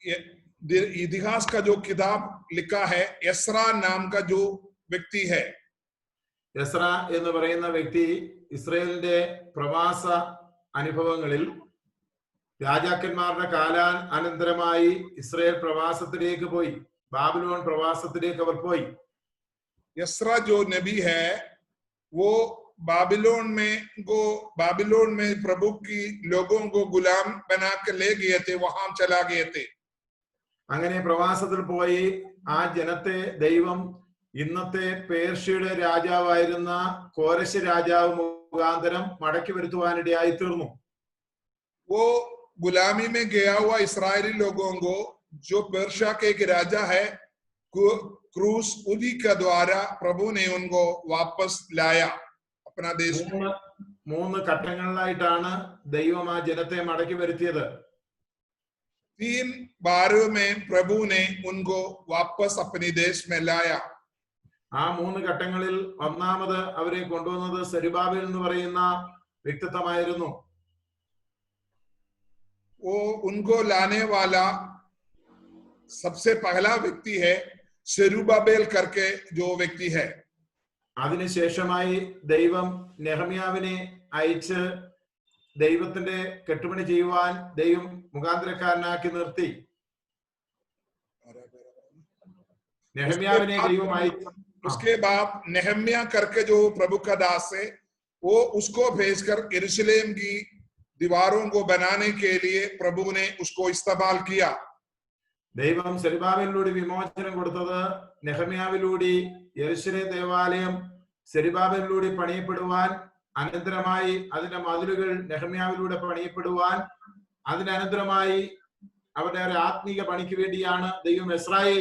इतिहास का जो किताब लिखा है, एस्रा नाम का जो व्यक्ति है, എസ്ര എന്ന് പറയുന്ന വ്യക്തി ഇസ്രായേലിന്റെ പ്രവാസ അനുഭവങ്ങളിൽ രാജാക്കന്മാരുടെ കാലാനന്തരമായി ഇസ്രായേൽ പ്രവാസത്തിലേക്ക് പോയി, ബാബിലോൺ പ്രവാസത്തിലേക്ക് അവർ പോയി. एस्रा जो नबी है वो बाबिलोन में प्रभु की लोगों को गुलाम बना के ले गए थे, वहां चला गए थे. അങ്ങനെ പ്രവാസത്തിൽ പോയി ആ ജനത്തെ ദൈവം ഇന്നത്തെ പേർഷ്യയുടെ രാജാവായിരുന്ന കോരശ് രാജാവ് മുഖാന്തരം മടക്കി വരുത്തുവാനിടയായി തീർന്നു. वो गुलामी में गया हुआ इस्राएली लोगों को जो पर्शिया के एक राजा है क्रूस, उन्हीं के द्वारा प्रभु ने उनको वापस लाया अपना देश में. മൂന്ന് ഘട്ടങ്ങളിലായിട്ടാണ് ദൈവം ആ ജനത്തെ മടക്കി വരുത്തിയത്. 3 बारों में प्रभु ने उनको वापस अपने देश में लाया. ആ മൂന്ന് ഘട്ടങ്ങളിൽ ഒന്നാമത് അവരെ കൊണ്ടുവന്നത് സെരുബാബേൽ എന്ന് പറയുന്ന വ്യക്തിത്വമായിരുന്നു. वो उनको लाने वाला सबसे पहला व्यक्ति है സെരുബാബേൽ करके जो व्यक्ति है. അതിനുശേഷമായി ദൈവം നെഹമ്യാവിനെ അയച്ച് ദൈവത്തിന്റെ കെട്ടുപണി ചെയ്യുവാൻ ദൈവം മുഖാന്തരക്കാരനാക്കി നിർത്തി. നെഹമ്യാവിനെ ദൈവം അയച്ചു. उसके बाद नेहम्या करके जो प्रभु का दास है, वो उसको भेजकर यरूशलेम की दीवारों को बनाने के लिए प्रभु ने उसको इस्तेमाल किया. ദൈവം സെരുബാബേലിലൂടെ വിമോചനം കൊടുത്തത് നെഹമ്യാവിലൂടെ യെരൂശലേം ദേവാലയം സെരുബാബേലിലൂടെ പണിയപ്പെടുവാൻ, അനന്തരമായി അതിന്റെ മതിലുകൾ നെഹമ്യാവിലൂടെ പണിയപ്പെടുവാൻ, അതിനനന്തരമായി അവരുടെ ഒരു ആത്മീക പണിക്ക് വേണ്ടിയാണ് ദൈവം എസ്രായെ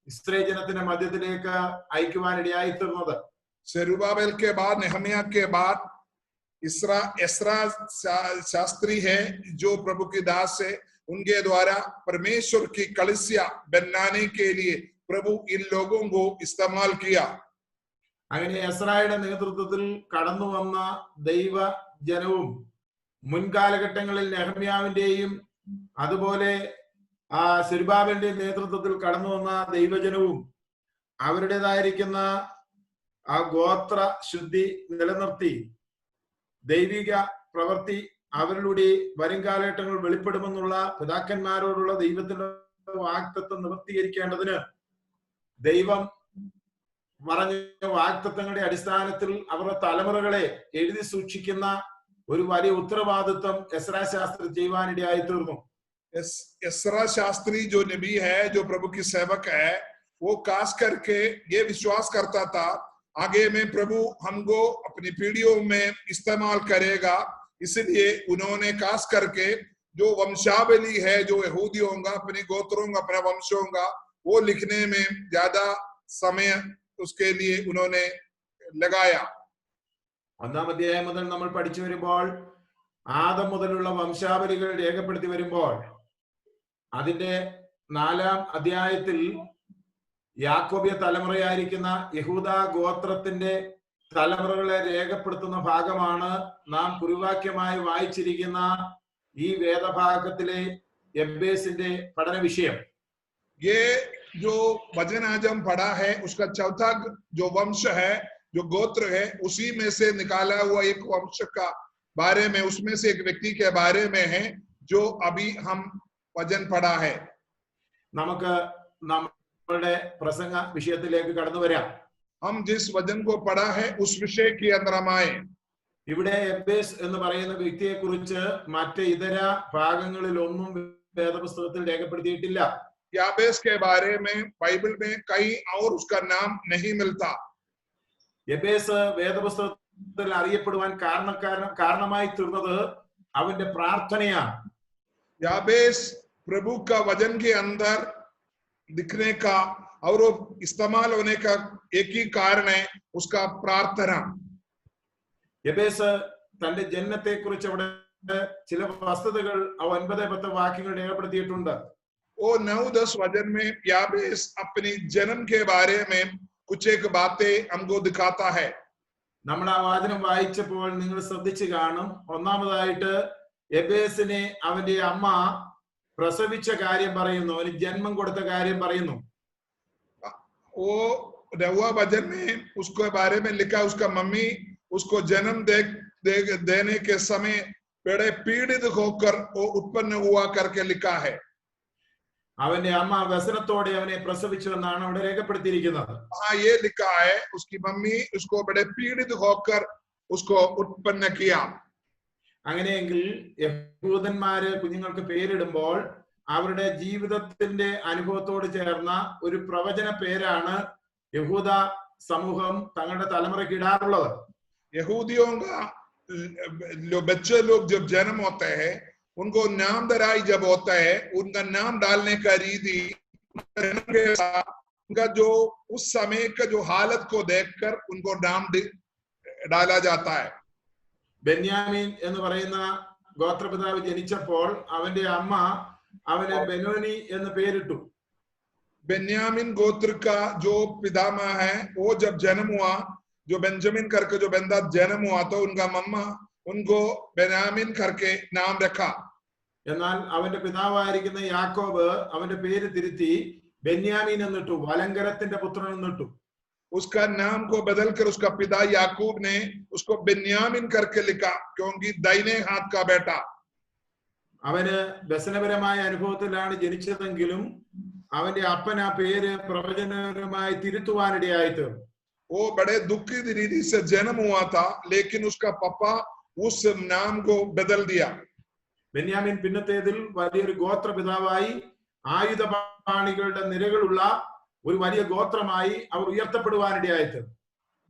ഇസ്രായേൽ ജനത്തിന്റെ മധ്യത്തിലേക്ക് അയക്കുവാനിടയായി തീർന്നത്. സെരുബാബേൽ के बाद नेहम्या के बाद एस्रा शास्त्री है जो प्रभु के दास है. उनके द्वारा परमेश्वर की कलीसिया बनाने के लिए प्रभु इन लोगों को इस्तेमाल किया. അങ്ങനെ എസ്രായുടെ നേതൃത്വത്തിൽ കടന്നു വന്ന ദൈവ ജനവും മുൻകാലഘട്ടങ്ങളിൽ നെഹമ്യാവിന്റെയും അതുപോലെ സെരുബാബേലിന്റെ നേതൃത്വത്തിൽ കടന്നു വന്ന ദൈവജനവും അവരുടേതായിരിക്കുന്ന ആ ഗോത്ര ശുദ്ധി നിലനിർത്തി ദൈവിക പ്രവൃത്തി അവരിലൂടെ വരും കാലഘട്ടങ്ങൾ വെളിപ്പെടുമെന്നുള്ള പിതാക്കന്മാരോടുള്ള ദൈവത്തിന്റെ വാഗ്ദത്തം നിവർത്തീകരിക്കേണ്ടതിന് ദൈവം പറഞ്ഞ വാഗ്ദത്തങ്ങളുടെ അടിസ്ഥാനത്തിൽ അവരുടെ തലമുറകളെ എഴുതി സൂക്ഷിക്കുന്ന ഒരു വലിയ ഉത്തരവാദിത്വം എസ്രാ ശാസ്ത്രി ചെയ്യുവാനിടയായി തീർന്നു. एस्रा शास्त्री जो नबी है, जो प्रभु की सेवक है, वो खास करके ये विश्वास करता था आगे में प्रभु हमको अपनी पीढ़ियों में इस्तेमाल करेगा. इसलिए उन्होंने खास करके जो वंशावली है, जो यहूदियों का, अपने गोत्रों का, अपने वंशों का, वो लिखने में ज्यादा समय उसके लिए उन्होंने लगाया. ഒന്നാം അധ്യായം മുതൽ നമ്മൾ പഠിച്ചു വരുമ്പോൾ ആദം മുതലുള്ള വംശാവലികൾ രേഖപ്പെടുത്തി വരുമ്പോൾ അതിന്റെ 4-ാം അധ്യായത്തിൽ യാക്കോബ്യ തലമുറയായിരിക്കുന്ന യഹൂദ ഗോത്രത്തിന്റെ തലമുറകളെ രേഖപ്പെടുത്തുന്ന ഭാഗമാണ് നാം കുറിവാക്യമായി വായിച്ചിരിക്കുന്ന ഈ വേദഭാഗത്തിലെ എബ്ബേസിന്റെ പഠന വിഷയം. ये जो वचन आज हम पढ़ा है उसका चौथा जो वंश है, जो गोत्र है, उसी में से निकाला हुआ एक वंश का बारे में, उसमें से एक व्यक्ति के बारे में है जो अभी हम वचन पढ़ा है. നമുക്ക് നമ്മുടെ പ്രസംഗ വിഷയത്തിലേക്ക് കടന്നു വരാം. हम जिस वचन को पढ़ा है उस विषय के अंदर हम आए. ഇവിടെ എബ്ബേസ് എന്ന് പറയുന്ന വ്യക്തിയെ കുറിച്ച് മറ്റ് ഇതര ഭാഗങ്ങളിൽ ഒന്നും വേദപുസ്തകത്തിൽ രേഖപ്പെടുത്തിയിട്ടില്ല. याबेस के बारे में बाइबल में कहीं और उसका नाम नहीं मिलता. എബ്ബേസ് വേദപുസ്തകത്തിൽ അറിയപ്പെടുവാൻ കാരണമായി തീർന്നത് അവന്റെ പ്രാർത്ഥനയാണ്. याबेस प्रभु का वचन के अंदर दिखने का और इस्तेमाल होने का एक ही कारण है, उसका प्रार्थना. എബ്ബേസ് തന്റെ ജന്മത്തെ കുറിച്ച് അവിടെ ചില വസ്തുതകൾ 9-10 വാക്യങ്ങൾ രേഖപ്പെടുത്തിയിട്ടുണ്ട്. वो 9-10 वचन में याबेस अपनी जन्म के बारे में कुछ एक बातें हमको दिखाता है. നമ്മൾ ആ വാചനം വായിച്ചപ്പോൾ നിങ്ങൾ ശ്രദ്ധിച്ചു കാണും. ഒന്നാമതായിട്ട് എബ്ബേസിനെ അവന്റെ അമ്മ പ്രസവിച്ച കാര്യം പറയുന്നു, അവന് ജന്മം കൊടുത്ത കാര്യം പറയുന്നു. वो नौवा वचन में उसके बारे में लिखा, उसका मम्मी उसको जन्म देने के समय बड़े पीड़ित होकर वो उत्पन्न हुआ करके लिखा है. അവന്റെ അമ്മ വ്യസനത്തോടെ അവനെ പ്രസവിച്ചു എന്നാണ് അവിടെ രേഖപ്പെടുത്തിയിരിക്കുന്നത്. हाँ, ये लिखा है उसकी मम्मी उसको बड़े पीड़ित होकर उसको उत्पन्न किया. അങ്ങനെയെങ്കിൽ യഹൂദന്മാര് കുഞ്ഞുങ്ങൾക്ക് പേരിടുമ്പോൾ അവരുടെ ജീവിതത്തിന്റെ അനുഭവത്തോട് ചേർന്ന ഒരു പ്രവചന പേരാണ് യഹൂദ സമൂഹം തങ്ങളുടെ തലമുറയ്ക്ക് ഇടാറുള്ളത്. यहूदियों का बच्चे लोग जब जन्म होते हैं उनको नाम दराई जब होता है, उनका नाम डालने का रीति उनका जो उस समय का जो हालत को देखकर उनको नाम डाला जाता है. ബെന്യാമീൻ എന്ന് പറയുന്ന ഗോത്രപിതാവ് ജനിച്ചപ്പോൾ അവന്റെ അമ്മ അവന് ബെനോനി എന്ന് പേരിട്ടു. बेन्यामिन गोत्र का जो पितामह है वो जब जन्म हुआ, जो बेंजामिन करके जो बंदा जन्म हुआ, तो उनका मम्मा उनको बेन्यामिन करके नाम रखा. എന്നാൽ അവന്റെ പിതാവായിരിക്കുന്ന യാക്കോബ് അവന്റെ പേര് തിരുത്തി ബെന്യാമീൻ എന്നിട്ടു, വലങ്കരത്തിന്റെ പുത്രൻ എന്നിട്ടു. उसका नाम को बदलकर उसका पिता याकूब ने उसको बेन्यामिन करके लिखा, क्योंकि दाहिने हाथ का बेटा. അവന് വ്യസനപരമായ അനുഭവത്തിലാണ് ജനിച്ചതെങ്കിലും അവന്റെ അപ്പൻ ആ പേര് പ്രവചനപരമായി തിരുത്തുവാനിടയായി തീർന്നു. वो बड़े दुखी रीति से जन्म हुआ था, लेकिन उसका पापा उस नाम को बदल दिया. ബെന്യാമിൻ പിന്നത്തേതിൽ വലിയൊരു ഗോത്രപിതാവായി ആയുധപാണികളുടെ നിരകളുള്ള ഒരു വലിയ ഗോത്രമായി അവർ ഉയർത്തപ്പെടുവാനിടയായി തീർന്നു.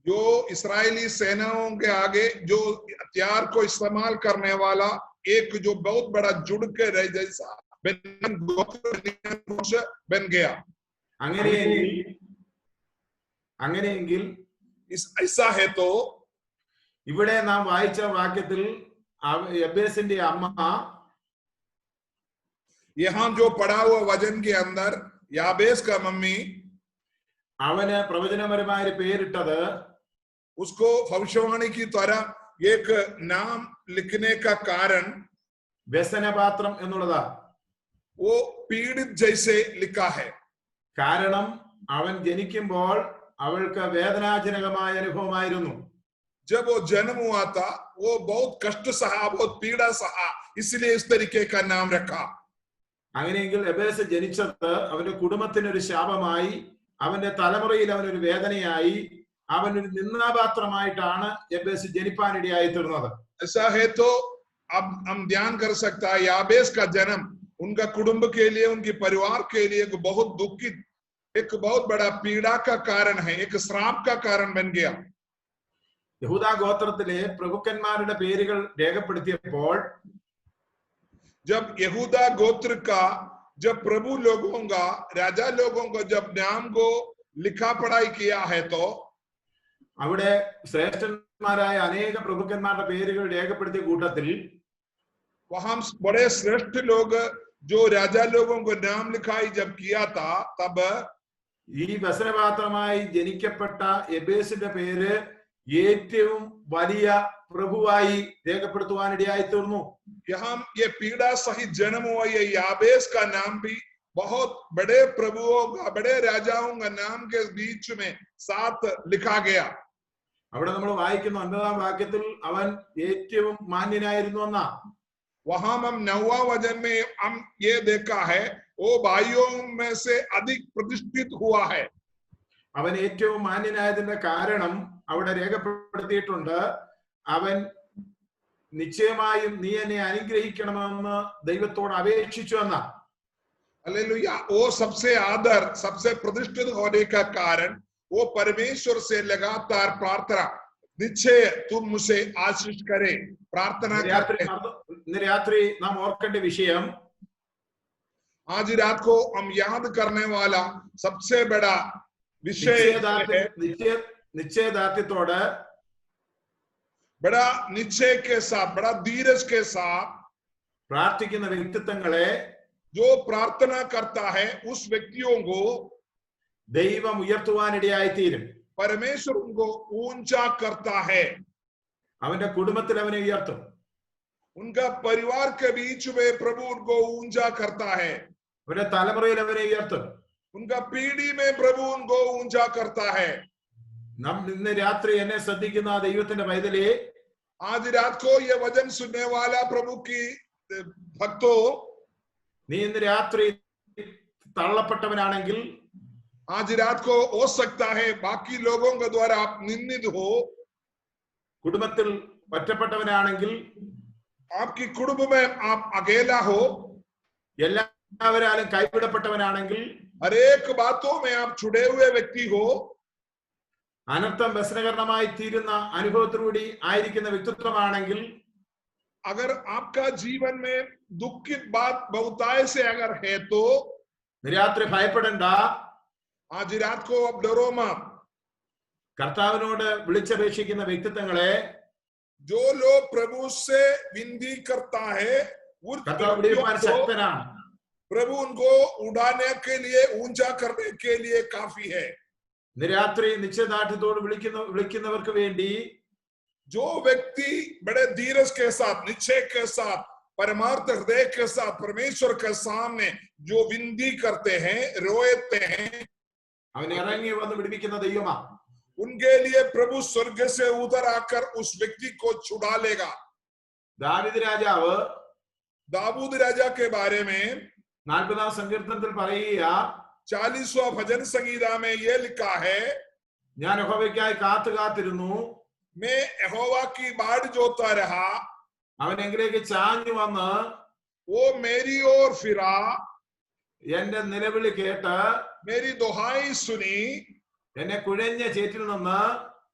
जो इस्राएली सेनाओं के आगे जो हथियार को इस्तेमाल करने वाला एक जो बहुत बड़ा जुड़ के रह जैसा बन गया. അങ്ങനെയെങ്കിൽ ऐसा है तो ഇവിടെ നാം വായിച്ച വാക്യത്തിൽ യബേസിന്റെ അമ്മ, यहाँ जो पढ़ा हुआ वचन के अंदर याबेस का मम्मी അവന് പ്രവചനപരമായ പേരിട്ടത്, उसको भविष्यवाणी की तरह एक नाम लिखने का कारण വ്യസനപാത്രം എന്നുള്ളതാ. वो पीड़ित जैसे लिखा है. കാരണം അവൻ ജനിക്കുമ്പോൾ അവൾക്ക് വേദനാജനകമായ അനുഭവമായിരുന്നു. जब वो जन्म हुआ था वो बहुत कष्ट सहा, बहुत पीड़ा सहा, इसलिए इस तरीके का नाम रखा. അങ്ങനെയെങ്കിൽ എബേസ് ജനിച്ചത് അവന്റെ കുടുംബത്തിനൊരു ശാപമായി, അവന്റെ തലമുറയിൽ അവനൊരു വേദനയായി, അവനൊരു നിന്ദാപാത്രമായിട്ടാണ് എബേസ് ജനിപ്പാനിടയായി തീർന്നത്. ऐसा है तो अब हम ध्यान कर सकता है याबेस का जन्म उनका कुटुंब के लिए, उनके परिवार के लिए एक बहुत दुखित, एक बहुत बड़ा पीड़ा का कारण है, एक श्राप का कारण बन गया. യഹൂദ ഗോത്രത്തിലെ പ്രഭുക്കന്മാരുടെ പേരുകൾ രേഖപ്പെടുത്തിയപ്പോൾ जब यहूदा गोत्र का जब प्रभु लोगों का, राजा लोगों को जब नाम को लिखा पढ़ाई किया है, तो അവിടെ ശ്രേഷ്ഠന്മാരായ അനേക പ്രഭുക്കന്മാരുടെ പേരുകൾ രേഖപ്പെടുത്തിയ കൂട്ടത്തിൽ वहां बड़े श्रेष्ठ लोग जो राजा लोगों को नाम लिखाई जब किया था, तब ഈ വ്യസനപാത്രമായി ജനിക്കപ്പെട്ട എബേസിന്റെ പേര് ഏറ്റവും വലിയ പ്രഭുവായി രേഖപ്പെടുത്തുവാനിടയായി തീർന്നു. यहाँ ये पीड़ा सहित जन्म हुआ ये याबेस का नाम भी बहुत बड़े प्रभुओं का, बड़े राजाओं का नाम के बीच में साथ लिखा गया. അവിടെ നമ്മൾ വായിക്കുന്ന 9-ാം വാക്യത്തിൽ അവൻ ഏറ്റവും മാന്യനായിരുന്നു എന്നാ. वहां हम 9वां वचन में हम ये देखा है वो भाइयों में से अधिक प्रतिष्ठित हुआ है. അവൻ ഏറ്റവും മാന്യനായതിന്റെ കാരണം അവിടെ രേഖപ്പെടുത്തിയിട്ടുണ്ട്. അവൻ നിശ്ചയമായും നീ എന്നെ അനുഗ്രഹിക്കണമെന്ന് ദൈവത്തോട് അപേക്ഷിച്ചു എന്നാ. हालेलुया. वो सबसे आदर, सबसे प्रतिष्ठित होने का कारण वो परमेश्वर से लगातार प्रार्थना, निश्चय तुम मुझे आशीष करे, प्रार्थना करते. ഇന്ന് രാത്രി നാം ഓർക്കേണ്ട വിഷയം, आज रात को हम याद करने वाला सबसे बड़ा विषय നിശ്ചയദാർഢ്യത്തോട്, बड़ा निश्चय के साथ, बड़ा धीरज के साथ പ്രാർത്ഥിക്കുന്ന വ്യക്തിത്വങ്ങളെ, जो प्रार्थना करता है उस व्यक्तियों को ദൈവം ഉയർത്തുവാനിടയായി തീരും. परमेश्वर उनको ऊंचा करता है. അവന്റെ കുടുംബത്തിൽ അവനെ ഉയർത്തും. उनका परिवार के बीच में प्रभु उनको ऊंचा करता है, അവരുടെ തലമുറയിൽ അവരെ ഉയർത്തും. उनका पीढ़ी में प्रभु उनको ऊंचा करता है. ഇന്ന് രാത്രി എന്നെ ശ്രദ്ധിക്കുന്ന ദൈവത്തിന്റെ പൈതലേ, आज रात को ये वचन सुनने वाला प्रभु की भक्तों, നീ ഇന്ന് രാത്രി തള്ളപ്പെട്ടവനാണെങ്കിൽ, आज रात को हो सकता है बाकी लोगों के द्वारा आप निंदित हो, കുടുംബത്തിൽ ഒറ്റപ്പെട്ടവനാണെങ്കിൽ, आपकी कुटुंब में आप अकेला हो, എല്ലാവരാലും കൈവിടപ്പെട്ടവനാണെങ്കിൽ, हर एक बातों में आप छुड़े हुए व्यक्ति हो, അനർത്ഥം വ്യസനകരണമായി തീരുന്ന അനുഭവത്തിലൂടെ ആയിരിക്കുന്ന വ്യക്തിത്വമാണെങ്കിൽ, अगर आपका जीवन में दुखित बात बहुताय से अगर है तो രാത്രി ഭയപ്പെടണ്ട. आज रात को आप डरो मत. കർത്താവിനോട് വിളിച്ചപേക്ഷിക്കുന്ന വ്യക്തിത്വങ്ങളെ, जो लोग प्रभु से विनती करता है उन കർത്താവ് വിടുവിപ്പാൻ ശക്തനാണ്. प्रभु उनको उड़ाने के लिए, ऊंचा करने के लिए काफी है. ഇന്ന് രാത്രി നിശ്ചയദാർഢ്യത്തോട് വിളിക്കുന്നവർക്ക് വേണ്ടി, जो व्यक्ति बड़े धीरज के साथ, निश्चय के साथ, परमार्थ हृदय के साथ परमेश्वर के सामने जो विनती करते हैं, रोते हैं, അവൻ ഇറങ്ങി വന്ന് വിടുവിക്കുന്ന ദൈവമാണ്. उनके लिए प्रभु स्वर्ग से उतर आकर उस व्यक्ति को छुड़ा लेगा. ദാവീദ് രാജാവ് दाऊद राजा के बारे में 40ാം സങ്കീർത്തനത്തിൽ പറയുക, 40वां भजन संगीता में ये लिखा है, ഞാൻ യഹോവയ്ക്കായി കാത്തിരുന്നു, मैं यहोवा की बाट जोता रहा, അവൻ എങ്കിലേക്ക് ചാഞ്ഞു വന്ന് वो मेरी ओर फिरा, എന്റെ നിലവിളി കേട്ട് मेरी दुहाई सुनी, എന്നെ കുഴഞ്ഞ ചേറ്റിൽ നിന്ന്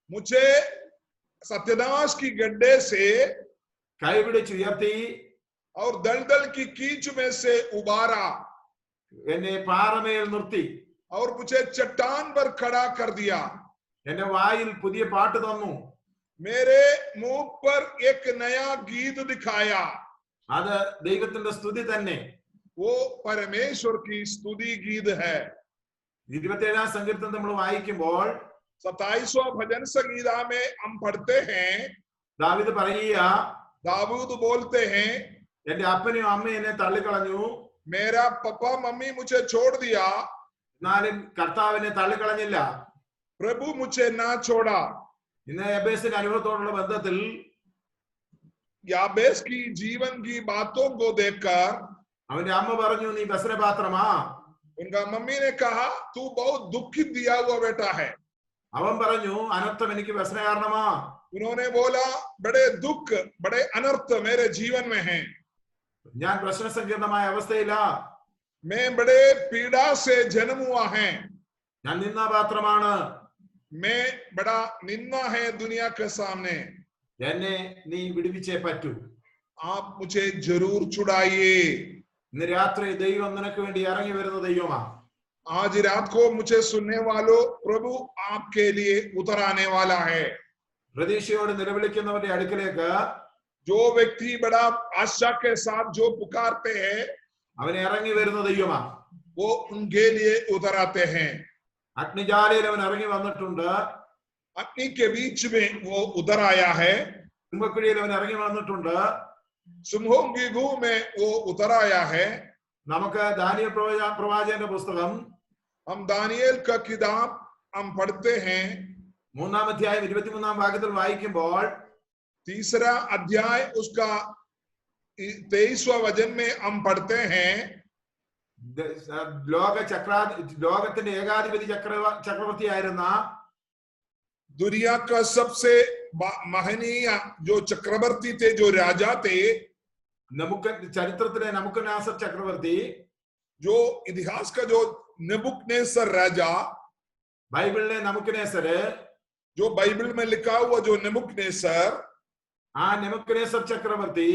मुझे सत्यनाश की गड्ढे से കൈപിടിച്ചുയർത്തി, और दलदल की कीच में से उबारा, എന്നെ പാറമേൽ നിർത്തി, और मुझे चट्टान पर खड़ा कर दिया, എന്റെ വായിൽ പുതിയ പാട്ട് തന്നു, मेरे मुंह पर एक नया गीत दिखाया. അത് ദൈവത്തിന്റെ സ്തുതി തന്നെ. वो परमेश्वर की स्तुति गीत है. 27ാം സങ്കീർത്തനം നമ്മൾ വായിക്കുമ്പോൾ 27वां भजन संगीता में हम पढ़ते हैं, ദാവീദ് പറയുക, दाऊद बोलते हैं, എന്റെ അപ്പനും അമ്മയും എന്നെ തള്ളിക്കളഞ്ഞു, मेरा पापा मम्मी मुझे छोड़ दिया, എന്നാലും കർത്താവിനെ തള്ളിക്കളഞ്ഞില്ല. प्रभु मुझे ना छोड़ा. ഇന്ന് യബേസിന്റെ അനുഭവത്തോടുള്ള ബന്ധത്തിൽ याबेस की जीवन की बातों को देखकर അവന്റെ അമ്മ പറഞ്ഞു, നീ വ്യസനപാത്രമാ. उनका मम्मी ने कहा, तू बहुत दुखित दिया हुआ बेटा है. അവൻ പറഞ്ഞു, അനർത്ഥം എനിക്ക് വ്യസന കാരണമാ. उन्होंने बोला, बड़े दुख, बड़े अनर्थ मेरे जीवन में हैं. ഞാൻ പ്രശ്ന സങ്കീർണമായ അവസ്ഥയിലാ. मैं बड़े पीड़ा से जन्म हुआ है. ഞാൻ നിന്ദാപാത്രമാണ്. मैं बड़ा निंदा है दुनिया के सामने. എന്നെ നീ വിടുവിച്ചേ പറ്റൂ. आप मुझे जरूर छुड़ाइए. ഇന്ന് രാത്രി ദൈവം നിനക്ക് വേണ്ടി ഇറങ്ങി വരുന്ന ദൈവമാ. आज रात को मुझे सुनने वालों, प्रभु आपके लिए उतर आने वाला है. പ്രതീക്ഷയോട് നിലവിളിക്കുന്നവരുടെ അടുക്കലേക്ക് जो व्यक्ति बड़ा आशा के साथ जो पुकारते हैं, അവൻ ഇറങ്ങി വരുന്ന ദൈവമാ. वो उनके लिए उतर आते हैं. അഗ്നിജാലയിൽ അവൻ ഇറങ്ങി വന്നിട്ടുണ്ട്. अग्नि के बीच में वो उतर आया है. സിംഹക്കുഴിയിൽ അവൻ ഇറങ്ങി വന്നിട്ടുണ്ട്. सिंहों की गुह में वो उतर आया है. നമുക്ക് ദാനിയേൽ പ്രവാചകന്റെ പുസ്തകം हम दानिയേൽ का किताब हम पढ़ते हैं. 3ാം അധ്യായം 23ാം വാക്യത്തിൽ വായിക്കുമ്പോൾ 3रा अध्याय उसका 23वां वचन में हम पढ़ते हैं, ലോകത്തിന്റെ ഏകാധിപതി ചക്രവർത്തിയായിരുന്ന दुनिया का सबसे महनीय जो चक्रवर्ती थे, जो राजा थे, ചരിത്രത്തിലെ നമുക്കനാസർ ചക്രവർത്തി, जो इतिहास का जो नेबुकदनेस्सर राजा, ബൈബിളിലെ നമുക്കനേസര്, जो बाइबल में लिखा हुआ जो नेबुकदनेस्सर, ആ നെബൂഖദ്നേസർ ചക്രവർത്തി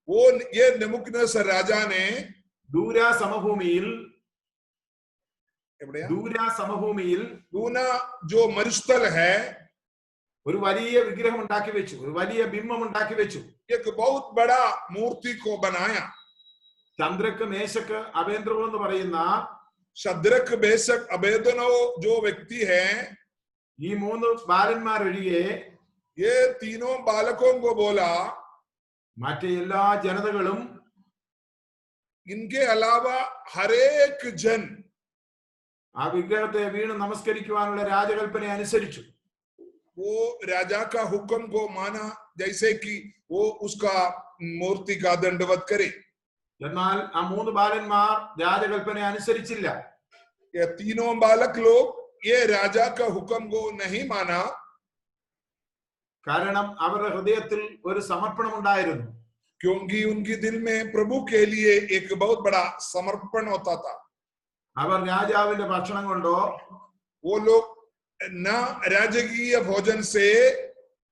वो ये नेबुकदनेस्सर राजा ने ദൂരാ സമഭൂമിയിൽ दूना जो मरुस्थल है, ഒരു വലിയ വിഗ്രഹം ഉണ്ടാക്കി വെച്ചു, ഒരു വലിയ ബിംബം ഉണ്ടാക്കി വെച്ചു. एक बहुत बड़ा मूर्ति को बनाया. ചന്ദ്രക്ക്, മേശക്ക്, അബേദ്നെഗോ എന്ന് പറയുന്ന शद्रक, मेशक, अबेदनगो जो व्यक्ति है, ഈ 3 ബാലന്മാരൊഴികെ ये तीनों बालकों को बोला, മറ്റേ എല്ലാ ജനതകളും इनके अलावा हर एक जन ആ വിഗ്രഹത്തെ വീണ് നമസ്കരിക്കുവാനുള്ള രാജകൽപ്പന അനുസരിച്ചു. वो राजा का हुक्म को माना, जैसे कि वो उसका मूर्ति का दंडवत करे. എന്നാൽ ആ 3 ബാലന്മാർ രാജകൽപ്പന അനുസരിച്ചില്ല. ये तीनों बालक लोग ये राजा का हुक्म को नहीं माना. കാരണം അവരുടെ ഹൃദയത്തിൽ ഒരു സമർപ്പണം ഉണ്ടായിരുന്നു. क्योंकि उनके दिल में प्रभु के लिए एक बहुत बड़ा समर्पण होता था. അവർ രാജാവിന്റെ ഭക്ഷണം കൊണ്ടോ वो लोग न राजकीय भोजन से,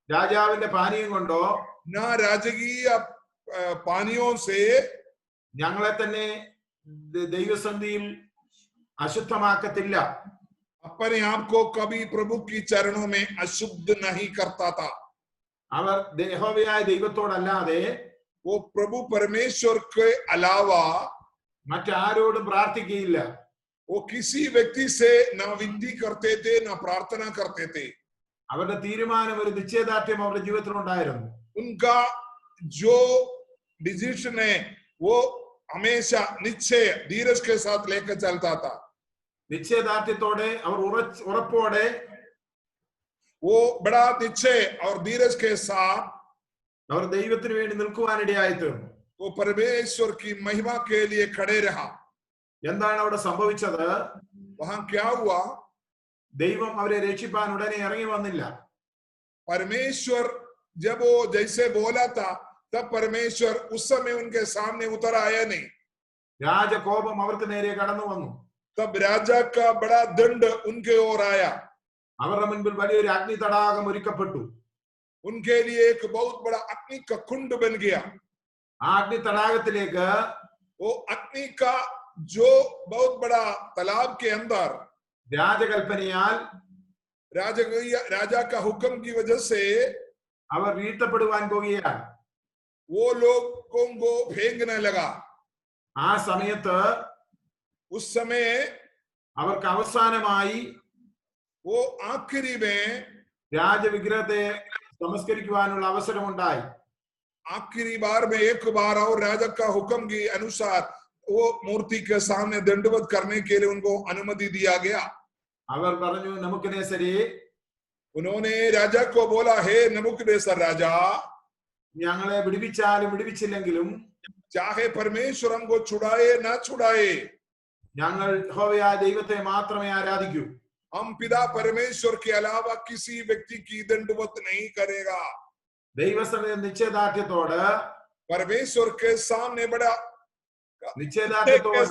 രാജാവിന്റെ പാനീയം കൊണ്ടോ न राजकीय पानियों से ഞങ്ങളെ തന്നെ ദൈവസന്നിധിയിൽ അശുദ്ധമാക്കത്തില്ല. अपने आप को कभी प्रभु की चरणों में अशुद्ध नहीं करता था. അവർ യഹോവയായ ദൈവത്തോടല്ലാതെ वो प्रभु परमेश्वर के अलावा മറ്റാരോടും പ്രാർത്ഥിക്കുകയില്ല. वो किसी व्यक्ति से ना विनती करते थे, ना प्रार्थना करते थे. അവരുടെ തീരുമാനം, ഒരു നിശ്ചയദാർഢ്യം അവരുടെ ജീവിതത്തിൽ ഉണ്ടായിരുന്നു. उनका जो डिसीजन है वो हमेशा निश्चय धीरज के साथ लेकर चलता था. നിശ്ചയദാർഢ്യത്തോടെ അവർ ഉറപ്പോടെ वो बड़ा निश्चय और धीरज के साथ അവർ ദൈവത്തിന് വേണ്ടി നിൽക്കുവാനിടയായി തീർന്നു. वो परमेश्वर की महिमा के लिए खड़े रहा. എന്താണ് അവിടെ സംഭവിച്ചത്? वहां क्या हुआ? ദൈവം അവരെ രക്ഷിപ്പാൻ ഉടനെ ഇറങ്ങി വന്നില്ല. परमेश्वर जब वो जैसे बोला था तब परमेश्वर उस समय उनके सामने उतर आया नहीं. രാജകോപം അവർക്ക് നേരെ കടന്നു വന്നു. तब राजा का बड़ा दंड उनके ओर आया. അവരുടെ മുൻപിൽ വലിയൊരു അഗ്നി തടാകം ഒരുക്കപ്പെട്ടു. उनके लिए एक बहुत बड़ा अग्नि का कुंड बन गया. ആ അഗ്നി തടാകത്തിലേക്ക് वो अग्नि का जो बहुत बड़ा तालाब के अंदर രാജകൽപ്പനയാൽ राजा का हुक्म की वजह से അവർ വീഴ്ത്തപ്പെടുവാൻ പോകുകയാണ്. वो लोगों को फेंकने लगा. ആ സമയത്ത് उस समय അവർക്ക് അവസാനമായി वो आखिरी में രാജവിഗ്രഹത്തെ നമസ്കരിക്കുവാനുള്ള അവസരമുണ്ടായി. आखिरी बार में एक बार और राजा का हुक्म के अनुसार वो मूर्ति के सामने दंडवत करने के लिए उनको अनुमति दिया गया. അവർ പറഞ്ഞു, നബൂഖദ്നേസരേ, उन्होंने राजा को बोला, हे नबूकदनेस्सर राजा, ഞങ്ങളെ വിടുവിച്ചാലും വിടുവിച്ചില്ലെങ്കിലും चाहे परमेश्वर हमको छुड़ाए ना छुड़ाए, ഞങ്ങൾ യഹോവയായ ദൈവത്തെ മാത്രമേ ആരാധിക്കൂ. हम पिता परमेश्वर के अलावा किसी व्यक्ति की दंडवत नहीं करेगा. ദൈവസന്നിധി നിശ്ചയദാർഢ്യത്തോട് परमेश्वर के सामने बड़ा നിശ്ചയദാർഢ്യത്തോട്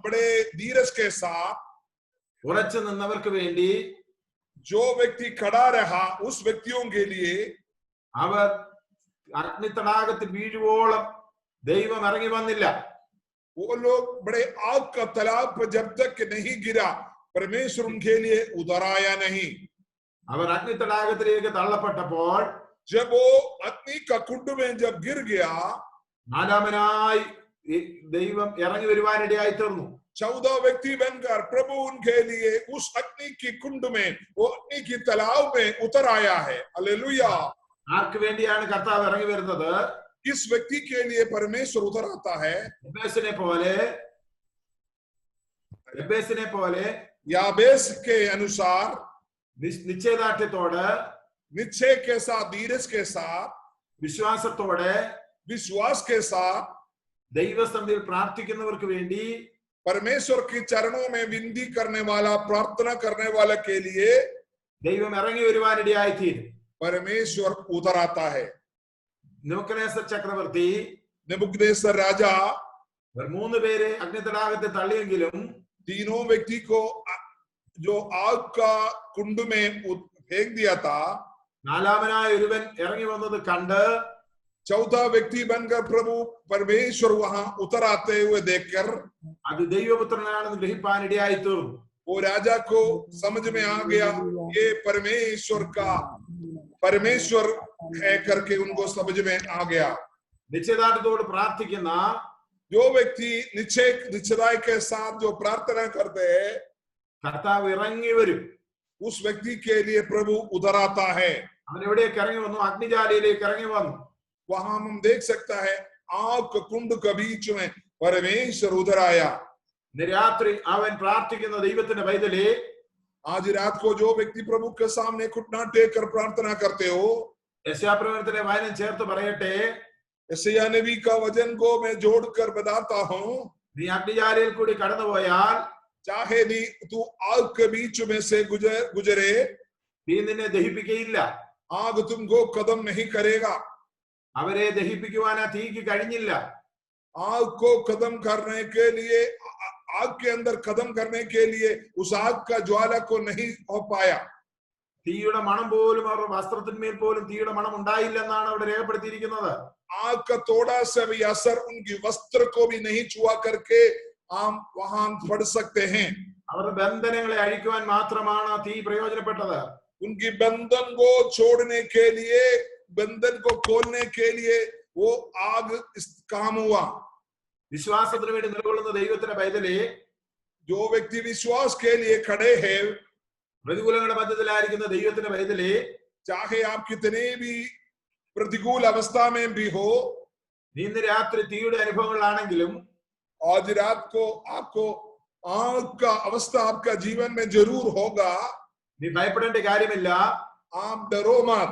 बड़े धीरज के साथ ഉറച്ചു നിന്നവർക്ക് വേണ്ടി जो व्यक्ति खड़ा रहा, उस व्यक्तियों के लिए അവർ അഗ്നി തടാകത്തിൽ വീഴുവോളം ദൈവം ഇറങ്ങി വന്നില്ല. वो लोग बड़े आग का तालाब पर जब तक नहीं गिरा, परमेश्वर उनके लिए उतर आया नहीं. അവർ അഗ്നി തടാകത്തിലേക്ക് തള്ളപ്പെട്ടപ്പോൾ जब वो अग्नि का कुंड में जब गिर गया, നാലാമനായി ദൈവം ഇറങ്ങി വരുവാനിടയായി തീർന്നു. 14 व्यक्ति बनकर प्रभु उनके लिए उस अग्नि की कुंड में, वो अग्नि की तालाब में उतर आया है. हालेलुया. ആർക്ക് വേണ്ടിയാണ് കർത്താവ് ഇറങ്ങി വരുന്നത്? किस व्यक्ति के लिए परमेश्वर उतर आता है? എബേസിനെ പോലെ याबेस के अनुसार നിശ്ചയദാർഢ്യത്തോടെ, निश्चय के साथ, धीरज के साथ, വിശ്വാസത്തോടെ, विश्वास के साथ ദൈവസന്നിധിയിൽ പ്രാർത്ഥിക്കുന്നവർക്ക് വേണ്ടി, परमेश्वर की चरणों में विनती करने वाला, प्रार्थना करने वाला के लिए ദൈവം ഇറങ്ങി വരുവാനിടയായി തീരും. परमेश्वर उतर आता है. നെബൂഖദ്നേസർ ചക്രവർത്തി नबूकदनेस्सर राजा 3 പേരെ അഗ്നി തടാകത്തെ തള്ളിയെങ്കിലും तीनों व्यक्ति को जो आग का कुंड में फेंक दिया था, നാലാമനായ ഒരുവൻ ഇറങ്ങി വന്നത് കണ്ട് 14 व्यक्ति बनकर प्रभु परमेश्वर वहां उतर आते हुए देखकर അത് ദൈവപുത്രനാണെന്ന് ഗ്രഹിപ്പാനിടയായി തീർന്നു. वो राजा को समझ में आ गया, ये परमेश्वर है करके उनको समझ में आ गया. നിശ്ചയദാർഢ്യത്തോട് പ്രാർത്ഥിക്കുന്ന जो व्यक्ति निश्चय के साथ जो प्रार्थना करते हैं, കർത്താവ് ഇറങ്ങി വരും. उस व्यक्ति के लिए प्रभु उतर आता है. അവൻ എവിടേക്ക് ഇറങ്ങി വന്നു? അഗ്നിജാലയിലേക്ക് ഇറങ്ങി വന്നു. वहां हम देख सकता है आग के कुंड के बीच में परमेश्वर उधर आया। രാത്രി അവൻ പ്രാർത്ഥിക്കുന്ന ദൈവത്തിന്റെ പൈതലേ, आज रात को जो व्यक्ति प्रभु के सामने घुटना टेक कर प्रार्थना करते हो, യശയ്യാപ്രവചനത്തിലെ വായന ചേർത്ത് പറയട്ടെ, यशायाह नबी का वचन को मैं जोड़कर बताता हूं, നീ അഗ്നിജ്വാലയിൽ കൂടി കടന്നുപോയാൽ, चाहे नी तू आग के बीच में से गुजरे, നീ നിന്നെ ദഹിപ്പിക്കയില്ല. आग तुमको कदम नहीं करेगा। അവരെ ദഹിപ്പിക്കുവാൻ ആ തീക്ക് കഴിഞ്ഞില്ല. आग को कदम करने के लिए, आग के अंदर कदम करने के लिए उस आग का ज्वाला को नहीं हो पाया। തീയുടെ മണം പോലും അവരുടെ വസ്ത്രത്തിന്മേൽ പോലും തീയുടെ മണം ഉണ്ടായില്ലെന്നാണ് അവിടെ രേഖപ്പെടുത്തിയിരിക്കുന്നത്. आग का थोड़ा सा भी असर उनकी वस्त्र को भी नहीं छुआ करके हम वहां पढ़ सकते हैं। അവരുടെ ബന്ധനങ്ങളെ അഴിക്കുവാൻ മാത്രമാണ് തീ പ്രയോജനപ്പെട്ടത്. उनकी बंधन को छोड़ने के लिए, बंधन को खोलने के लिए वो आग इस काम हुआ। വിശ്വാസത്തിന് വേണ്ടി നിലകൊള്ളുന്ന ദൈവത്തിന്റെ പൈതലേ, जो व्यक्ति विश्वास के लिए खड़े हैं, പ്രതികൂലങ്ങളുടെ മധ്യത്തിലായിരിക്കുന്ന ദൈവത്തിന്റെ പൈതലേ, चाहे आप कितने भी प्रतिकूल अवस्था में भी हो, നീ ഇന്ന് രാത്രി തീയുടെ അനുഭവങ്ങളാണെങ്കിലും आज रात को आपको आग का अवस्था आपका जीवन में जरूर होगा। നീ ഭയപ്പെടേണ്ട കാര്യമില്ല. आप डरो मत।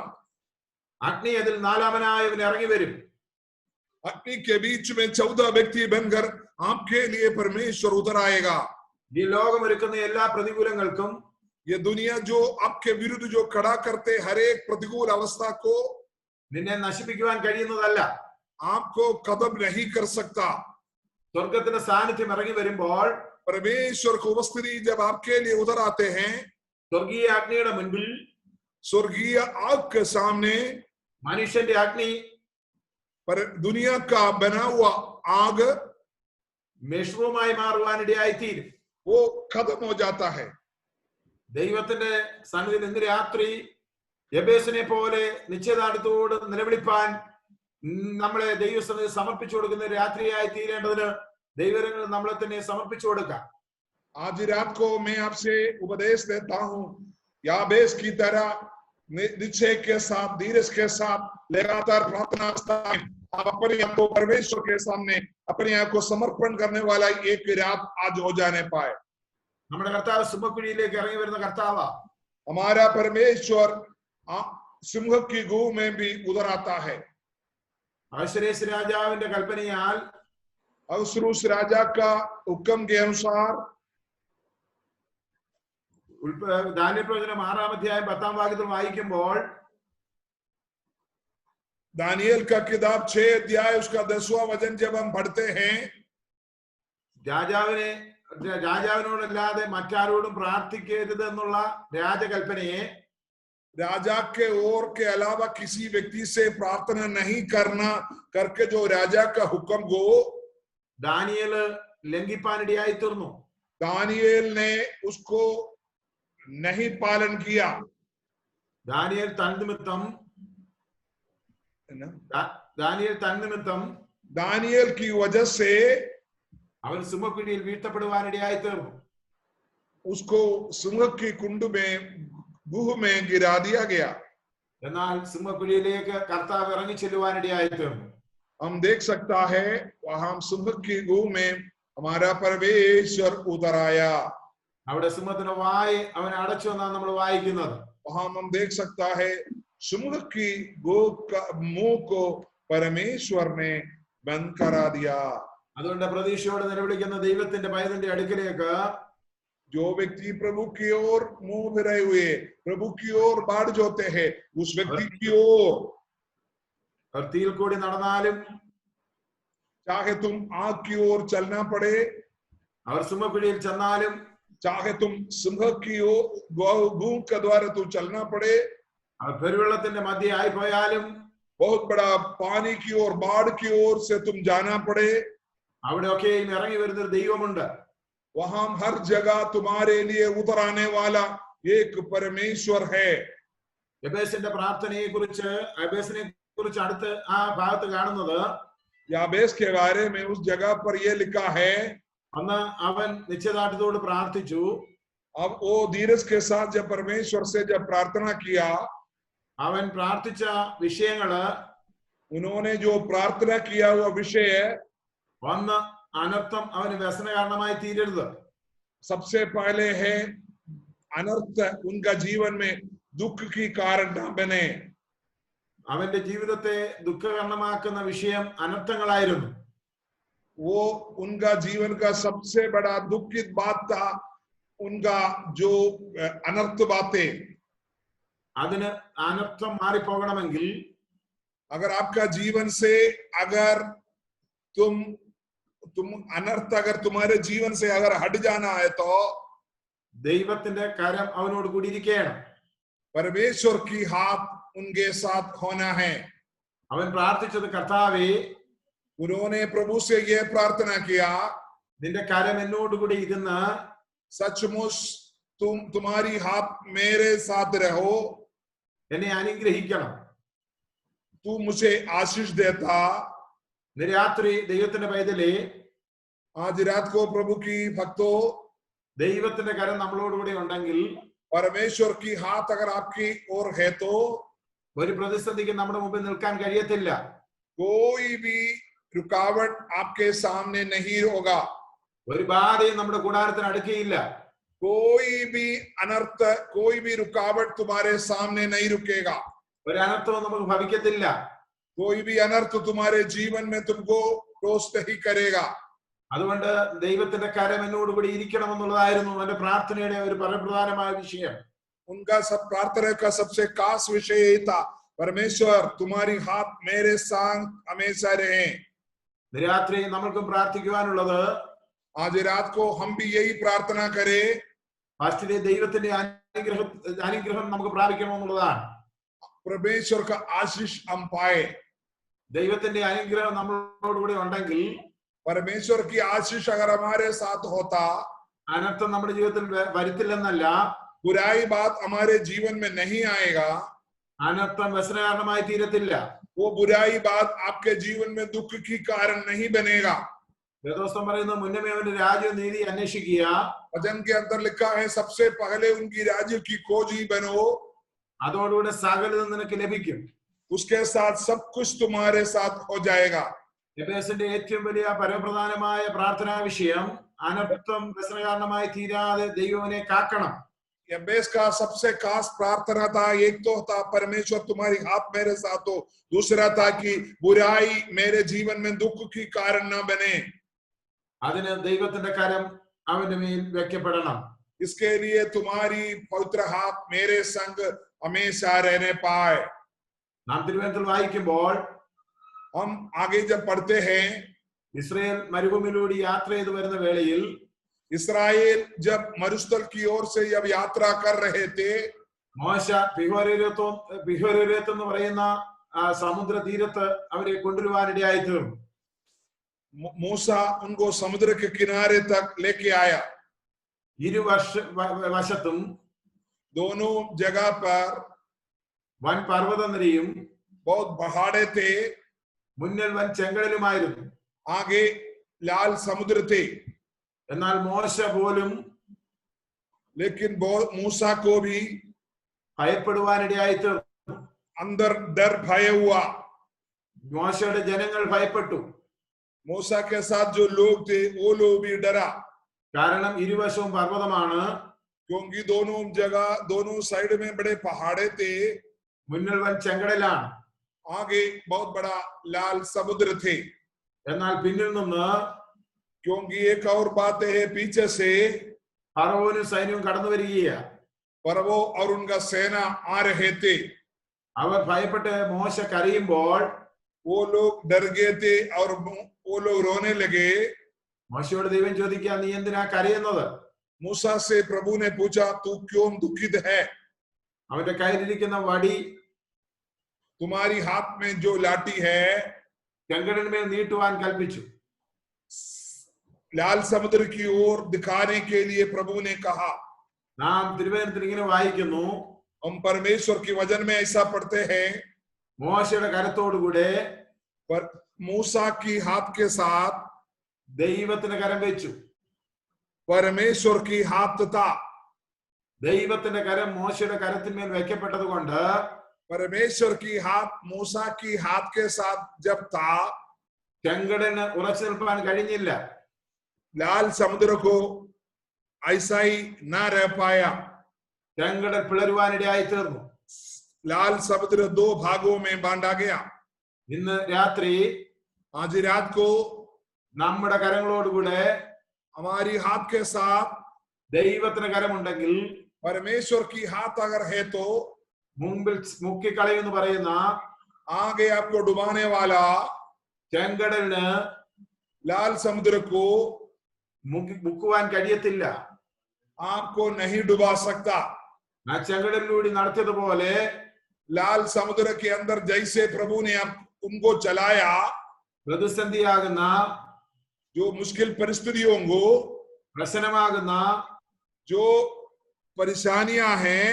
അഗ്നി അതിൽ നാലാമനായവൻ ഇറങ്ങി വരും. अग्नि के बीच में 14 व्यक्ति बनकर आपके लिए परमेश्वर उतर आएगा। ഈ ലോകം ഒരുക്കുന്ന എല്ലാ പ്രതികൂലങ്ങൾക്കും, ये दुनिया जो आपके विरुद्ध जो खड़ा करते हर एक प्रतिकूल अवस्था को നിന്നെ നശിപ്പിക്കുവാൻ കഴിയുന്നതല്ല. आपको कदम नहीं कर सकता। സ്വർഗത്തിന്റെ സാന്നിധ്യം ഇറങ്ങി വരുമ്പോൾ, परमेश्वर को उपस्थिति जब आपके लिए उतर आते हैं, സ്വർഗീയ അഗ്നിയുടെ മുൻപിൽ, स्वर्गीय आग के सामने മനുഷ്യന്റെ അഗ്നി पर दुनिया का बना हुआ आग മിശ്രവുമായി മാറുവാനിടയായി തീരും. वो खत्म हो जाता है। ദൈവത്തിന്റെ സന്നിധിയിൽ ഇന്ന് രാത്രി യബേസിനെ പോലെ നിശ്ചയദാർഢ്യത്തോട് നിലവിളിപ്പാൻ നമ്മളെ ദൈവസന്നിധി സമർപ്പിച്ചു കൊടുക്കുന്ന രാത്രിയായി തീരേണ്ടതിന് ദൈവങ്ങൾ നമ്മളെ തന്നെ സമർപ്പിച്ചു കൊടുക്കാം. आज रात को मैं आपसे उपदेश देता हूं, याबेस की तरह निश्चय के साथ, धीरज के साथ लगातार प्रार्थना आप अपने आप को परमेश्वर के सामने अपने आप को समर्पण करने वाला एक रात आज हो जाने पाए। നമ്മുടെ കർത്താവ് സിംഹക്കുഴിയിലേക്ക് ഇറങ്ങി വരുന്ന കർത്താവാ. हमारा परमेश्वर सिंह की गू में भी उधर आता है। അഹശ്വേരോശ് രാജാവിന്റെ കൽപ്പനയാൽ, अहश्वेरोश राजा का हुक्म के अनुसार ദാനിയേൽ പ്രവചനം 6-ാം അധ്യായം 10-ാം വാക്യത്തിൽ വായിക്കുമ്പോൾ, दानियल का किताब 6 अध्याय उसका 10वां वचन जब हम पढ़ते हैं, രാജാവിനോടല്ലാതെ മറ്റാരോടും പ്രാർത്ഥിക്കരുത് എന്നുള്ള രാജകൽപ്പനയെ, राजा के ओर के अलावा किसी व्यक्ति से प्रार्थना नहीं करना करके जो राजा का हुक्म को ദാനിയേൽ ലംഘിപ്പാനിടയായി തീർന്നു. दानियल ने उसको नहीं पालन किया। ദാനിയേൽ തന്നിമിത്തം दानियल की वजह से അവൻ സിംഹക്കുഴിയിൽ വീഴ്ത്തപ്പെടുവാനിടയായി തീർന്നു. उसको सिंह की कुंड में, गुह में गिरा दिया गया। എന്നാൽ സിംഹക്കുഴിയിലേക്ക് കർത്താവ് ഇറങ്ങി ചെല്ലുവാനിടയായി തീർന്നു. हम देख सकता है वहां सिंह की गुह में हमारा परमेश्वर उतर आया। അവിടെ സിംഹത്തിന്റെ വായ് അവൻ അടച്ചു എന്നാണ് നമ്മൾ വായിക്കുന്നത്. वहां हम देख सकता है सिंह की गुह का मुंह को परमेश्वर ने बंद करा दिया। അതുകൊണ്ട് പ്രതീക്ഷയോടെ നിലവിളിക്കുന്ന ദൈവത്തിന്റെ പൈതന്റെ അടുക്കലേക്ക് जो व्यक्ति प्रभु की ओर मुंह फिराए हुए, प्रभु की ओर बाढ़ जोते हैं, उस व्यक्ति की ओर അവർ തീയിൽ കൂടി നടന്നാലും, चाहे तुम आग की ओर चलना पड़े, അവർ സിംഹക്കുഴിയിൽ ചെന്നാലും, चाहे तुम सिंह की ओर गुह के द्वारा तू चलना पड़े, അവർ പെരുവെള്ളത്തിന്റെ മധ്യ ആയി പോയാലും, बहुत बड़ा पानी की ओर, बाढ़ की ओर से तुम जाना पड़े, അവിടെയൊക്കെയും ഇറങ്ങി വരുന്നൊരു ദൈവമുണ്ട്. वहां हर जगह तुम्हारे लिए उतर आने वाला एक परमेश्वर है। യബേസിന്റെ പ്രാർത്ഥനയെ കുറിച്ച്, യബേസിനെ കുറിച്ച് അടുത്ത് ആ ഭാഗത്ത് കാണുന്നത്, याबेस के बारे में उस जगह पर यह लिखा है, അന്ന് അവൻ നിശ്ചയദാർഢ്യത്തോട് പ്രാർത്ഥിച്ചു. अब वो धीरज के साथ जब परमेश्वर से जब प्रार्थना किया, അവൻ പ്രാർത്ഥിച്ച വിഷയങ്ങള് उन्होंने जो प्रार्थना किया हुआ विषय है, ഒന്ന് അനർത്ഥം അവന് വ്യസന കാരണമായി തീരരുത്. सबसे पहले है अनर्थ उनका जीवन में दुख की कारण न बने. അവന്റെ ജീവിതത്തെ ദുഃഖകരണമാക്കുന്ന വിഷയം അനർത്ഥങ്ങളായിരുന്നു. वो उनका जीवन का सबसे बड़ा दुखित बात था उनका जो अनर्थ बातें. അതിന് അനർത്ഥം മാറിപ്പോകണമെങ്കിൽ, अगर आपका जीवन से अगर तुम अनर्थ अगर तुम्हारे जीवन से अगर हट जाना है तो ദൈവത്തിന്റെ കരം അവനോട് കൂടി ഇരിക്കണം. परमेश्वर की हाथ उनके साथ होना है. അവൻ പ്രാർത്ഥിച്ചത്, കർത്താവേ, उन्होंने प्रभु से यह प्रार्थना किया, നിന്റെ കരം എന്നോട് കൂടി ഇരുന്ന് सचमुच तुम्हारी हाथ मेरे साथ रहो, എന്നെ അനുഗ്രഹിക്കണം. तू मुझे आशीष देता. ഇന്ന് രാത്രി ദൈവത്തിന്റെ പൈതലേ, आज रात को प्रभु की भक्तों, ദൈവത്തിന്റെ കരം നമ്മളോടുകൂടി ഉണ്ടെങ്കിൽ, परमेश्वर की हाथ अगर आपकी ओर है तो ഒരു പ്രതിസന്ധിക്ക് നമ്മുടെ മുമ്പിൽ നിൽക്കാൻ കഴിയത്തില്ല. कोई भी रुकावट आपके सामने नहीं होगा. ഒരു ബാധയും നമ്മുടെ കൂടാരത്തിന് അടുക്കുകയില്ല. कोई भी अनर्थ, कोई भी रुकावट तुम्हारे सामने नहीं रुकेगा. ഒരു അനർത്ഥവും നമുക്ക് ഭവിക്കത്തില്ല. कोई भी अनर्थ तुम्हारे जीवन में तुमको क्रोध नहीं करेगा. അതുകൊണ്ട് ദൈവത്തിന്റെ കരം എന്നോട് കൂടി ഇരിക്കണമെന്നുള്ളതായിരുന്നു എന്റെ പ്രാർത്ഥനയുടെ ഒരു പരപ്രധാനമായ വിഷയം. उनका सब प्रार्थना का सबसे खास विषय यही था, परमेश्वर तुम्हारी हाथ मेरे संग हमेशा रहे. രാത്രി നമ്മൾക്കും പ്രാർത്ഥിക്കുവാനുള്ളത്, आज रात को हम भी यही प्रार्थना करें, ഫസ്റ്റിലെ ദൈവത്തിന്റെ അനുഗ്രഹം നമുക്ക് പ്രാപിക്കണമെന്നുള്ളതാണ്. परमेश्वर का आशीष हम पाए. ദൈവത്തിന്റെ അനുഗ്രഹം നമ്മളോടുകൂടി ഉണ്ടെങ്കിൽ, परमेश्वर की आशीष अगर हमारे साथ होता, അനർത്ഥം നമ്മുടെ ജീവിതത്തിൽ വരുത്തില്ലെന്നല്ല, बुराई बात हमारे जीवन में नहीं आएगा, അനർത്ഥം വ്യസന കാരണമായി തീരത്തില്ല. वो बुराई बात आपके जीवन में दुख की कारण नहीं बनेगा. വേദോസ്തം പറയുന്നു, മുന്നമേ അവന്റെ രാജ്യവും നീതി അന്വേഷിക്കുക, वचन के अंदर लिखा है, सबसे पहले उनकी राज्य की खोज ही बनो, അതോടുകൂടെ സകലതും നിനക്ക് ലഭിക്കും. उसके साथ सब कुछ तुम्हारे साथ हो जाएगा. എഫേസിന്റെ ഏറ്റവും വലിയ പരമപ്രധാനമായ പ്രാർത്ഥനാ വിഷയം, അനർത്ഥം വ്യസന കാരണമായി തീരാതെ ദൈവനെ കാക്കണം. एबेस का सबसे खास प्रार्थना था, एक तो था परमेश्वर तुम्हारी हाथ मेरे साथ हो, दूसरा था कि बुराई मेरे जीवन में दुख की कारण न बने. അതിന് ദൈവത്തിന്റെ കരം അവന്റെ മേൽ വെക്കപ്പെടണം. इसके लिए तुम्हारी पवित्र हाथ मेरे संग हमेशा रहने पाए. നാം തിരുവനന്തപുരത്തിൽ വായിക്കുമ്പോൾ, हम आगे जब पढ़ते हैं, ഇസ്രായേൽ മരുഭൂമിയിലൂടെ യാത്ര ചെയ്തു വരുന്ന വേളയിൽ, इस्राएल जब मरुस्थल की ओर से जब यात्रा कर रहे थे, മോശ പിഹോരേത്ത് എന്ന് പറയുന്ന സമുദ്ര തീരത്ത് അവരെ കൊണ്ടുവരുവാനിടയായി തീർന്നു. मूसा उनको समुद्र के किनारे तक लेके आया. വശത്തും दोनों जगह पर വൻ പർവ്വതനിരയും बहुत पहाड़े थे, മുന്നിൽ വൻ ചെങ്കടലുമായിരുന്നു. आगे लाल समुद्र थे. എന്നാൽ മോശ പോലും, लेकिन मूसा को भी ഭയപ്പെടുവാനിടയായി തീർന്നു. अंदर डर भय हुआ. മോശയുടെ ജനങ്ങൾ ഭയപ്പെട്ടു. मूसा के साथ जो लोग थे वो लोग भी डरा, കാരണം ഇരുവശവും പർവ്വതമാണ്, क्योंकि दोनों जगह दोनों साइड में बड़े पहाड़े थे, മുന്നിൽ വൻ ചെങ്കടലാണ്, आगे बहुत बड़ा लाल समुद्र थे. എന്നാൽ പിന്നിൽ നിന്ന്, क्योंकि एक और बात है, पीछे से ഫറവോനും സൈന്യവും കടന്നു വരികയാണ്. फरवो और उनका सेना आ रहे थे. അവർ ഭയപ്പെട്ട് മോശ കരയുമ്പോൾ वो लोग डर गए थे और वो लोग रोने लगे. മോശയോട് ദൈവം ചോദിക്കുക, നീ എന്തിനാ കരയുന്നത്? मूसा से प्रभु ने पूछा, तू क्यों दुखित है? അവന്റെ കയ്യിലിരിക്കുന്ന വടി तुम्हारी हाथ में जो लाठी है, ചെങ്കടലിന്മേൽ നീട്ടുവാൻ കൽപ്പിച്ചു. लाल समुद्र की ओर दिखाने के लिए प्रभु ने कहा. നാം തിരുവനന്തപുരത്തിൽ ഇങ്ങനെ വായിക്കുന്നു, हम परमेश्वर की वचन में ऐसा पढ़ते हैं, മോശയുടെ കരത്തോടുകൂടെ पर मूसा की हाथ के साथ ദൈവത്തിന്റെ കരം വെച്ചു. परमेश्वर की हाथ था. ദൈവത്തിന്റെ കരം മോശയുടെ കരത്തിന്മേൽ വെക്കപ്പെട്ടത് കൊണ്ട് परमेश्वर की हाथ मूसा की हाथ के साथ जब था, ചെങ്കടന് ഉറച്ചു നിൽപ്പാൻ കഴിഞ്ഞില്ല. लाल समुद्र को ऐसा ही ना रह पाया. ചെങ്കടൽ പിളരുവാനിടയായി തീർന്നു. लाल समुद्र दो भागों में बांटा गया. ഇന്ന് രാത്രി आज रात को നമ്മുടെ കരങ്ങളോടുകൂടെ हमारी हाथ के साथ ദൈവത്തിന് കരമുണ്ടെങ്കിൽ, परमेश्वर की हाथ अगर है तो മുമ്പിൽ മുക്കിക്കളയെന്ന് പറയുന്ന आगे आपको डुबाने वाला ചെങ്കടലിന് लाल समुद्र को മുക്കുവാൻ കഴിയത്തില്ല. आपको नहीं डुबा सकता. ആ ചെങ്കടലിലൂടെ നടത്തിയതുപോലെ लाल समुद्र के अंदर जैसे प्रभु ने उनको चलाया, പ്രതിസന്ധിയാകുന്ന, जो मुश्किल परिस्थितियों को, പ്രശ്നമാകുന്ന जो परेशानियां हैं,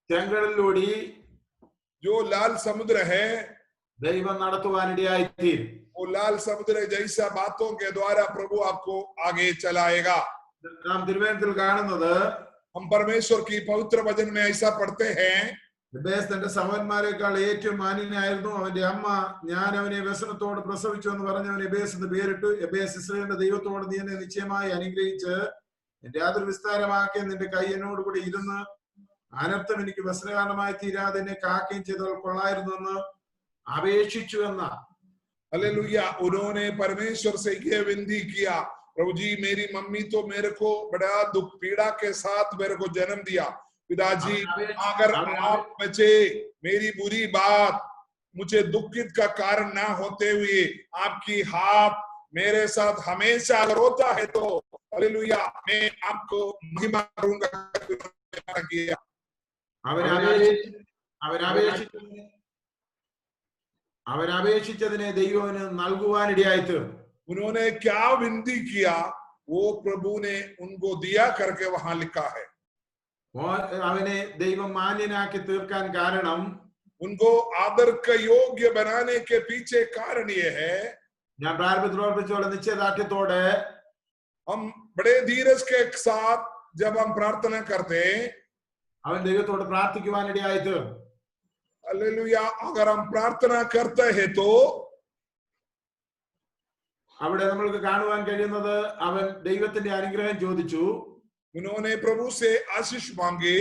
ചെങ്കടലിലൂടെ जो लाल समुद्र है, ദൈവം നടത്തുവാനിടയായി തീരും. वो लाल समुद्र जैसा बातों के द्वारा प्रभु आपको आगे चलाएगा. നാം തിരുവചനത്തിൽ കാണുന്നത്, हम परमेश्वर की पवित्र वचन में ऐसा पढ़ते हैं, എബേസ് തന്റെ സഹോദരന്മാരെക്കാൾ ഏറ്റവും മാന്യനായിരുന്നു. അവന്റെ അമ്മ, ഞാൻ അവനെ വ്യസനത്തോട് പ്രസവിച്ചു എന്ന് പറഞ്ഞവൻ എബേസ് എന്ന് പേരിട്ടു. എബേസ് ഇസ്രായേലിന്റെ ദൈവത്തോട് നീ എന്നെ നിശ്ചയമായി അനുഗ്രഹിച്ച് എന്റെ അതിർ വിസ്താരമാക്കി നിന്റെ കൈ എന്നോട് കൂടി ഇരുന്ന് അനർത്ഥം എനിക്ക് വ്യസനകാരണമായി തീരാതെ എന്നെ കാക്കുകയും ചെയ്തവൾ കൊള്ളായിരുന്നു എന്ന് അപേക്ഷിച്ചു എന്ന. हालेलुया. उन्होंने परमेश्वर से ये विनती किया, प्रभु जी मेरी मम्मी तो मेरे को बड़ा दुख पीड़ा के साथ मेरे को जन्म दिया. पिताजी अगर आप बचे, मेरी बुरी बात मुझे दुखित का कारण ना होते हुए आपकी हाथ मेरे साथ हमेशा अगर होता है तो हालेलुया मैं आपको महिमा करूंगा. किया അവൻ അപേക്ഷിച്ചതിനെ ദൈവത്തിന് നൽകുവാനിടയായി തീർന്നു. उन्होंने क्या विनती किया वो प्रभु ने उनको दिया करके वहां लिखा है. അവനെ ദൈവം മാന്യനാക്കി തീർക്കാൻ കാരണം, उनको आदर का योग्य बनाने के पीछे कारण ये है, ഞാൻ പ്രാരംഭത്തിൽ ഓർപ്പിച്ചോളെ നിശ്ചയദാർഢ്യത്തോടെ हम बड़े धीरज के साथ जब हम प्रार्थना करते हैं, അവൻ ദൈവത്തോട് പ്രാർത്ഥിക്കുവാനിടയായി തീർന്നു. हालेलुया. अगर हम प्रार्थना करते हैं तो അവിടെ നമ്മൾക്ക് കാണുവാൻ കഴിയുന്നത്, അവൻ ദൈവത്തിന്റെ അനുഗ്രഹം ചോദിച്ചു. उन्होंने प्रभु से आशीष मांगे.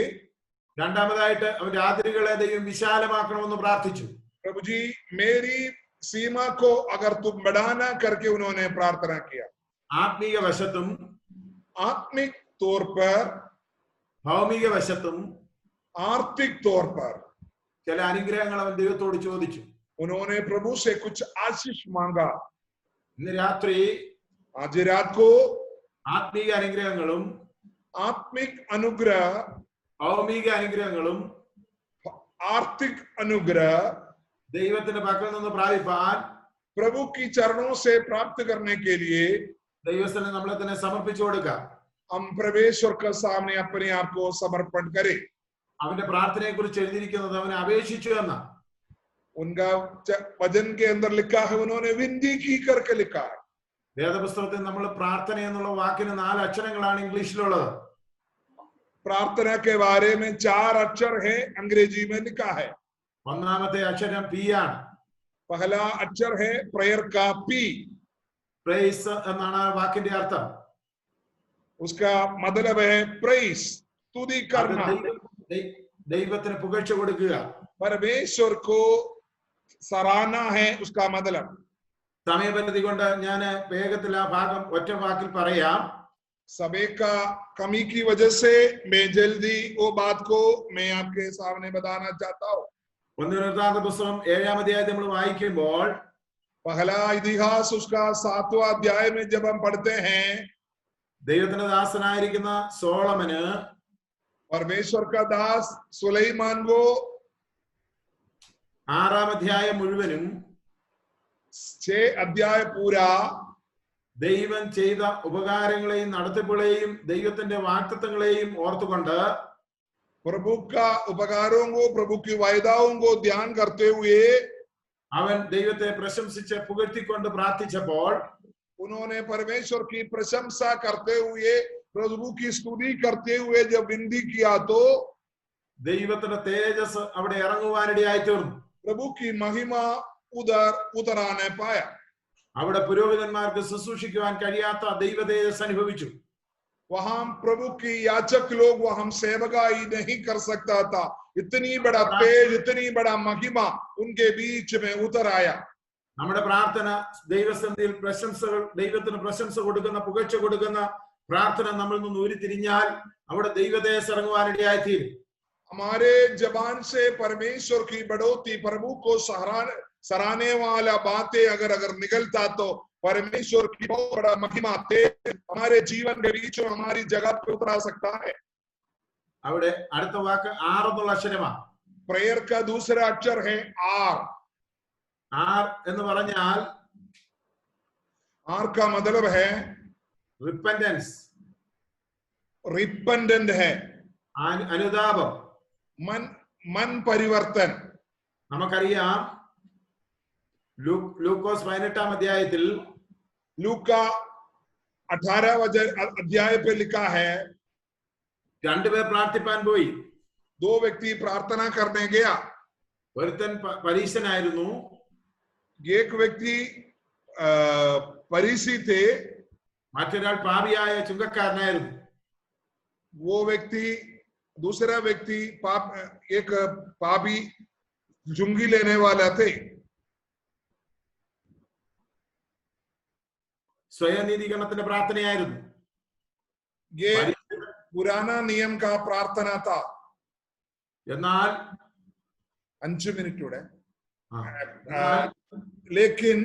രണ്ടാമതായിട്ട് അവന്റെ അതിരുകളെ ദൈവം വിശാലമാക്കണമെന്ന് പ്രാർത്ഥിച്ചു. प्रभु जी मेरी सीमा को अगर तुम बढ़ाना करके उन्होंने प्रार्थना किया. ആത്മീയ വശത്തും आत्मिक तौर पर, ഭൗമിക വശത്തും आर्थिक तौर पर ചില അനുഗ്രഹങ്ങൾ അവൻ ദൈവത്തോട് ചോദിച്ചു. उन्होंने प्रभु से कुछ आशीष मांगा. ഇന്ന് രാത്രി आज रात को ആത്മീയ അനുഗ്രഹങ്ങളും आत्मिक अनुग्रह, ഭൗമിക അനുഗ്രഹങ്ങളും आर्थिक अनुग्रह ദൈവത്തിന്റെ പക്കൽ നിന്ന് പ്രാപിപ്പാൻ प्रभु की चरणों से प्राप्त करने के लिए ദൈവസ്ഥനെ നമ്മളെ തന്നെ സമർപ്പിച്ചു കൊടുക്കാം. हम परमेश्वर के सामने अपने आप को समर्पण करें. അവന്റെ പ്രാർത്ഥനയെ കുറിച്ച് എഴുതിയിരിക്കുന്നത് അവനെ അപേക്ഷിച്ചു എന്ന. उनका वचन के अंदर लिखा है उन्होंने विनती की करके लिखा है. വേദപുസ്തകത്തിൽ നമ്മൾ പ്രാർത്ഥന എന്നുള്ള വാക്കിന് 4 അക്ഷരങ്ങളാണ് ഇംഗ്ലീഷിലുള്ളത്. प्रार्थना के बारे में 4 अक्षर है, अंग्रेजी में लिखा है. ഒന്നാമത്തെ അക്ഷരം പി ആണ്. पहला अक्षर है प्रेयर का पी. പ്രൈസ് എന്നാണ് ആ വാക്കിന്റെ അർത്ഥം. उसका मतलब है प्रेस, स्तुति करना, ദൈവത്തിന് പുകഴ്ച കൊടുക്കുക. परमेश्वर को सराहना है उसका मतलब. സമയപരിധി കൊണ്ട് ഞാൻ വേഗത്തിൽ ആ ഭാഗം ഒറ്റ വാക്കിൽ പറയാം. समय का कमी की वजह से मैं जल्दी वो बात को मैं आपके सामने बताना चाहता हूँ. ഒന്നുവൃത്താന്ത പുസ്തകം 7-ാം അധ്യായം നമ്മൾ വായിക്കുമ്പോൾ, पहला इतिहास उसका 7वां अध्याय में जब हम पढ़ते हैं, ദൈവത്തിന്റെ ദാസനായിരിക്കുന്ന സോളമന്, परमेश्वर का दास सुलेमान को 6-ാം അധ്യായം മുഴുവനും 6 अध्याय पूरा ദൈവം ചെയ്ത ഉപകാരങ്ങളെയും നടത്തിപ്പുകളെയും ദൈവത്തിന്റെ വാഗ്ദത്തങ്ങളെയും ഓർത്തുകൊണ്ട് प्रभु का उपकारों को, प्रभु की वायदाओं को ध्यान करते हुए അവൻ ദൈവത്തെ പ്രശംസിച്ച് പുകഴ്ത്തിക്കൊണ്ട് പ്രാർത്ഥിച്ചപ്പോൾ, उन्होंने परमेश्वर की प्रशंसा करते हुए, प्रभु की स्तुति करते हुए जब विनती किया तो ദൈവത്തിന്റെ തേജസ് അവിടെ ഇറങ്ങുവാനിടയായി തീർന്നു. प्रभु की महिमा उधर आने पाया. അവിടെ പുരോഹിതന്മാർക്ക് ശുശ്രൂഷിക്കുവാൻ കഴിയാത്ത ദൈവ തേജസ് അനുഭവിച്ചു. वहां प्रभु की याचक लोग वहां सेवकाई नहीं कर सकता था. इतनी बड़ा तेज, इतनी बड़ा महिमा उनके बीच में उतर आया. നമ്മുടെ പ്രാർത്ഥന ദൈവസന്നിധിയിൽ പ്രശംസകൾ, ദൈവത്തിന് പ്രശംസ കൊടുക്കുന്ന, പുകഴ്ച കൊടുക്കുന്ന പ്രാർത്ഥന നമ്മളിൽ നിന്ന് ഉരുത്തിരിഞ്ഞാൽ അവിടെ ദൈവതേജസ് ഇറങ്ങുവാനിടയായി തീരും. हमारे जबान से परमेश्वर की बढ़ोतरी, प्रभु को सराहने वाला बातें अगर निकलता तो परमेश्वर की बहुत बड़ा महिमा तेज हमारे जीवन के बीच में हमारी जगह पे उतरा सकता है. അവിടെ അടുത്ത വാക്ക് ആർ എന്നുള്ള അക്ഷരമാണ്. प्रेयर का दूसरा अक्षर है आर. ആർ എന്ന് പറഞ്ഞാൽ आर का मतलब है റിപ്പന്റൻസ്, रिपेंडेंट है, അനുതാപം, मन परिवर्तन. നമുക്കറിയാം ലൂക്കോസ് 18-ാം അധ്യായത്തിൽ लूका 18 अध्याय पे लिखा है, രണ്ടുപേർ പ്രാർത്ഥിപ്പാൻ പോയി. 2 व्यक्ति प्रार्थना करने गया. ഒരുത്തൻ പരീശനായിരുന്നു, एक व्यक्ति फरीसी थे, മറ്റൊരാൾ പാപിയായ ചുങ്കക്കാരനായിരുന്നു. वो व्यक्ति, दूसरा व्यक्ति एक पापी चुंगी लेने वाला थे. സ്വയം നീതീകരണത്തിന്റെ പ്രാർത്ഥനയായിരുന്നു. ये पुराना नियम का प्रार्थना था. എന്നാൽ 5 മിനിറ്റ് लेकिन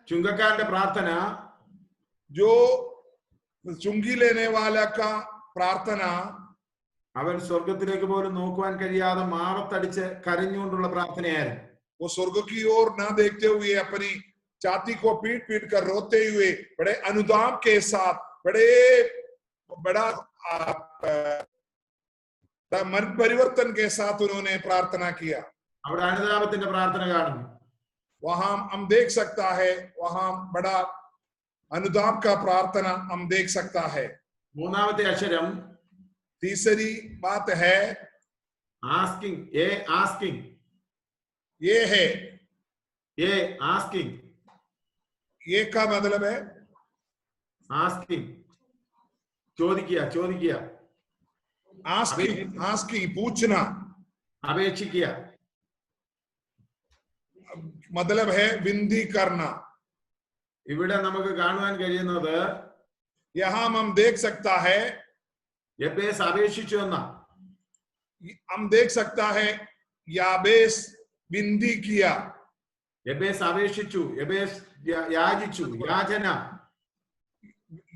ചുങ്കക്കാരന്റെ പ്രാർത്ഥന, जो चुंगी लेने वाला का प्रार्थना, അവൻ സ്വർഗത്തിലേക്ക് പോലും നോക്കുവാൻ കഴിയാതെ മാറത്തടിച്ച് കരഞ്ഞുകൊണ്ടുള്ള പ്രാർത്ഥനയായിരുന്നു. वो स्वर्ग की ओर ना देखते हुए अपनी छाती को पीट पीट कर रोते हुए बड़े अनुदान के साथ, बड़ा मन परिवर्तन के साथ उन्होंने प्रार्थना किया. അവിടെ അനുതാപത്തിന്റെ പ്രാർത്ഥന കാണുന്നു. वहां हम देख सकता है, वहां बड़ा अनुदान का प्रार्थना हम देख सकता है. മൂന്നാമത്തെ അക്ഷരം तीसरी बात है ആസ്കിംഗ്. ആസ്കിംഗ്, ये है, ആസ്കിംഗ്. ये का मतलब है ആസ്കിംഗ്, ചോദിക്കുക, आस्किंग पूछना, അപേക്ഷിക്കുക. मतलब है विनती करना. ഇവിടെ നമുക്ക് കാണുവാൻ കഴിയുന്നത് यहाँ हम देख सकता है, യബേസ് അപേക്ഷിച്ചു എന്ന, हम देख सकता है याबेस विनती किया. യബേസ് അപേക്ഷിച്ചു, യബേസ് യാചിച്ചു, യാചന.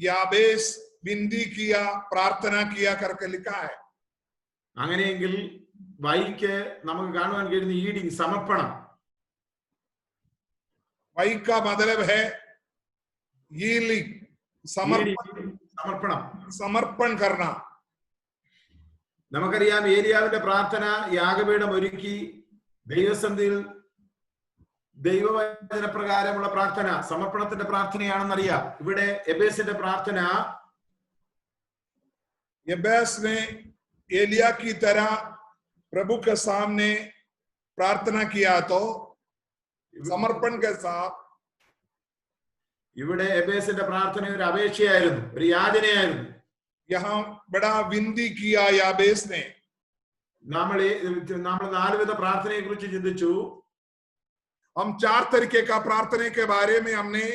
याबेस विनती किया, प्रार्थना किया करके लिखा है. അങ്ങനെയെങ്കിൽ വൈക്ക് നമുക്ക് കാണുവാൻ കഴിയുന്ന ഈഡിങ്, സമർപ്പണം. वही का मतलब है यील्डिंग, समर्पण करना. നമുക്കറിയാം ഏലിയാവിന്റെ പ്രാർത്ഥന യാഗപീഠം ഒരുക്കി ദൈവസന്നിധിയിൽ ദൈവവചന പ്രകാരമുള്ള പ്രാർത്ഥന സമർപ്പണത്തിന്റെ പ്രാർത്ഥനയാണെന്നറിയാം. ഇവിടെ യബേസിന്റെ പ്രാർത്ഥന, यबेस ने एलिया की तरह प्रभु के सामने प्रार्थना किया तो समर्पण के साथ. ഇവിടെ യബേസിന്റെ പ്രാർത്ഥന ഒരു അപേക്ഷയായിരുന്നു, ഒരു യാചനയായിരുന്നു. यहाँ बड़ा विनती किया याबेस ने. നമ്മൾ 4 വിധ പ്രാർത്ഥനയെ കുറിച്ച് ചിന്തിച്ചു. हम 4 तरीके का प्रार्थना के बारे में हमने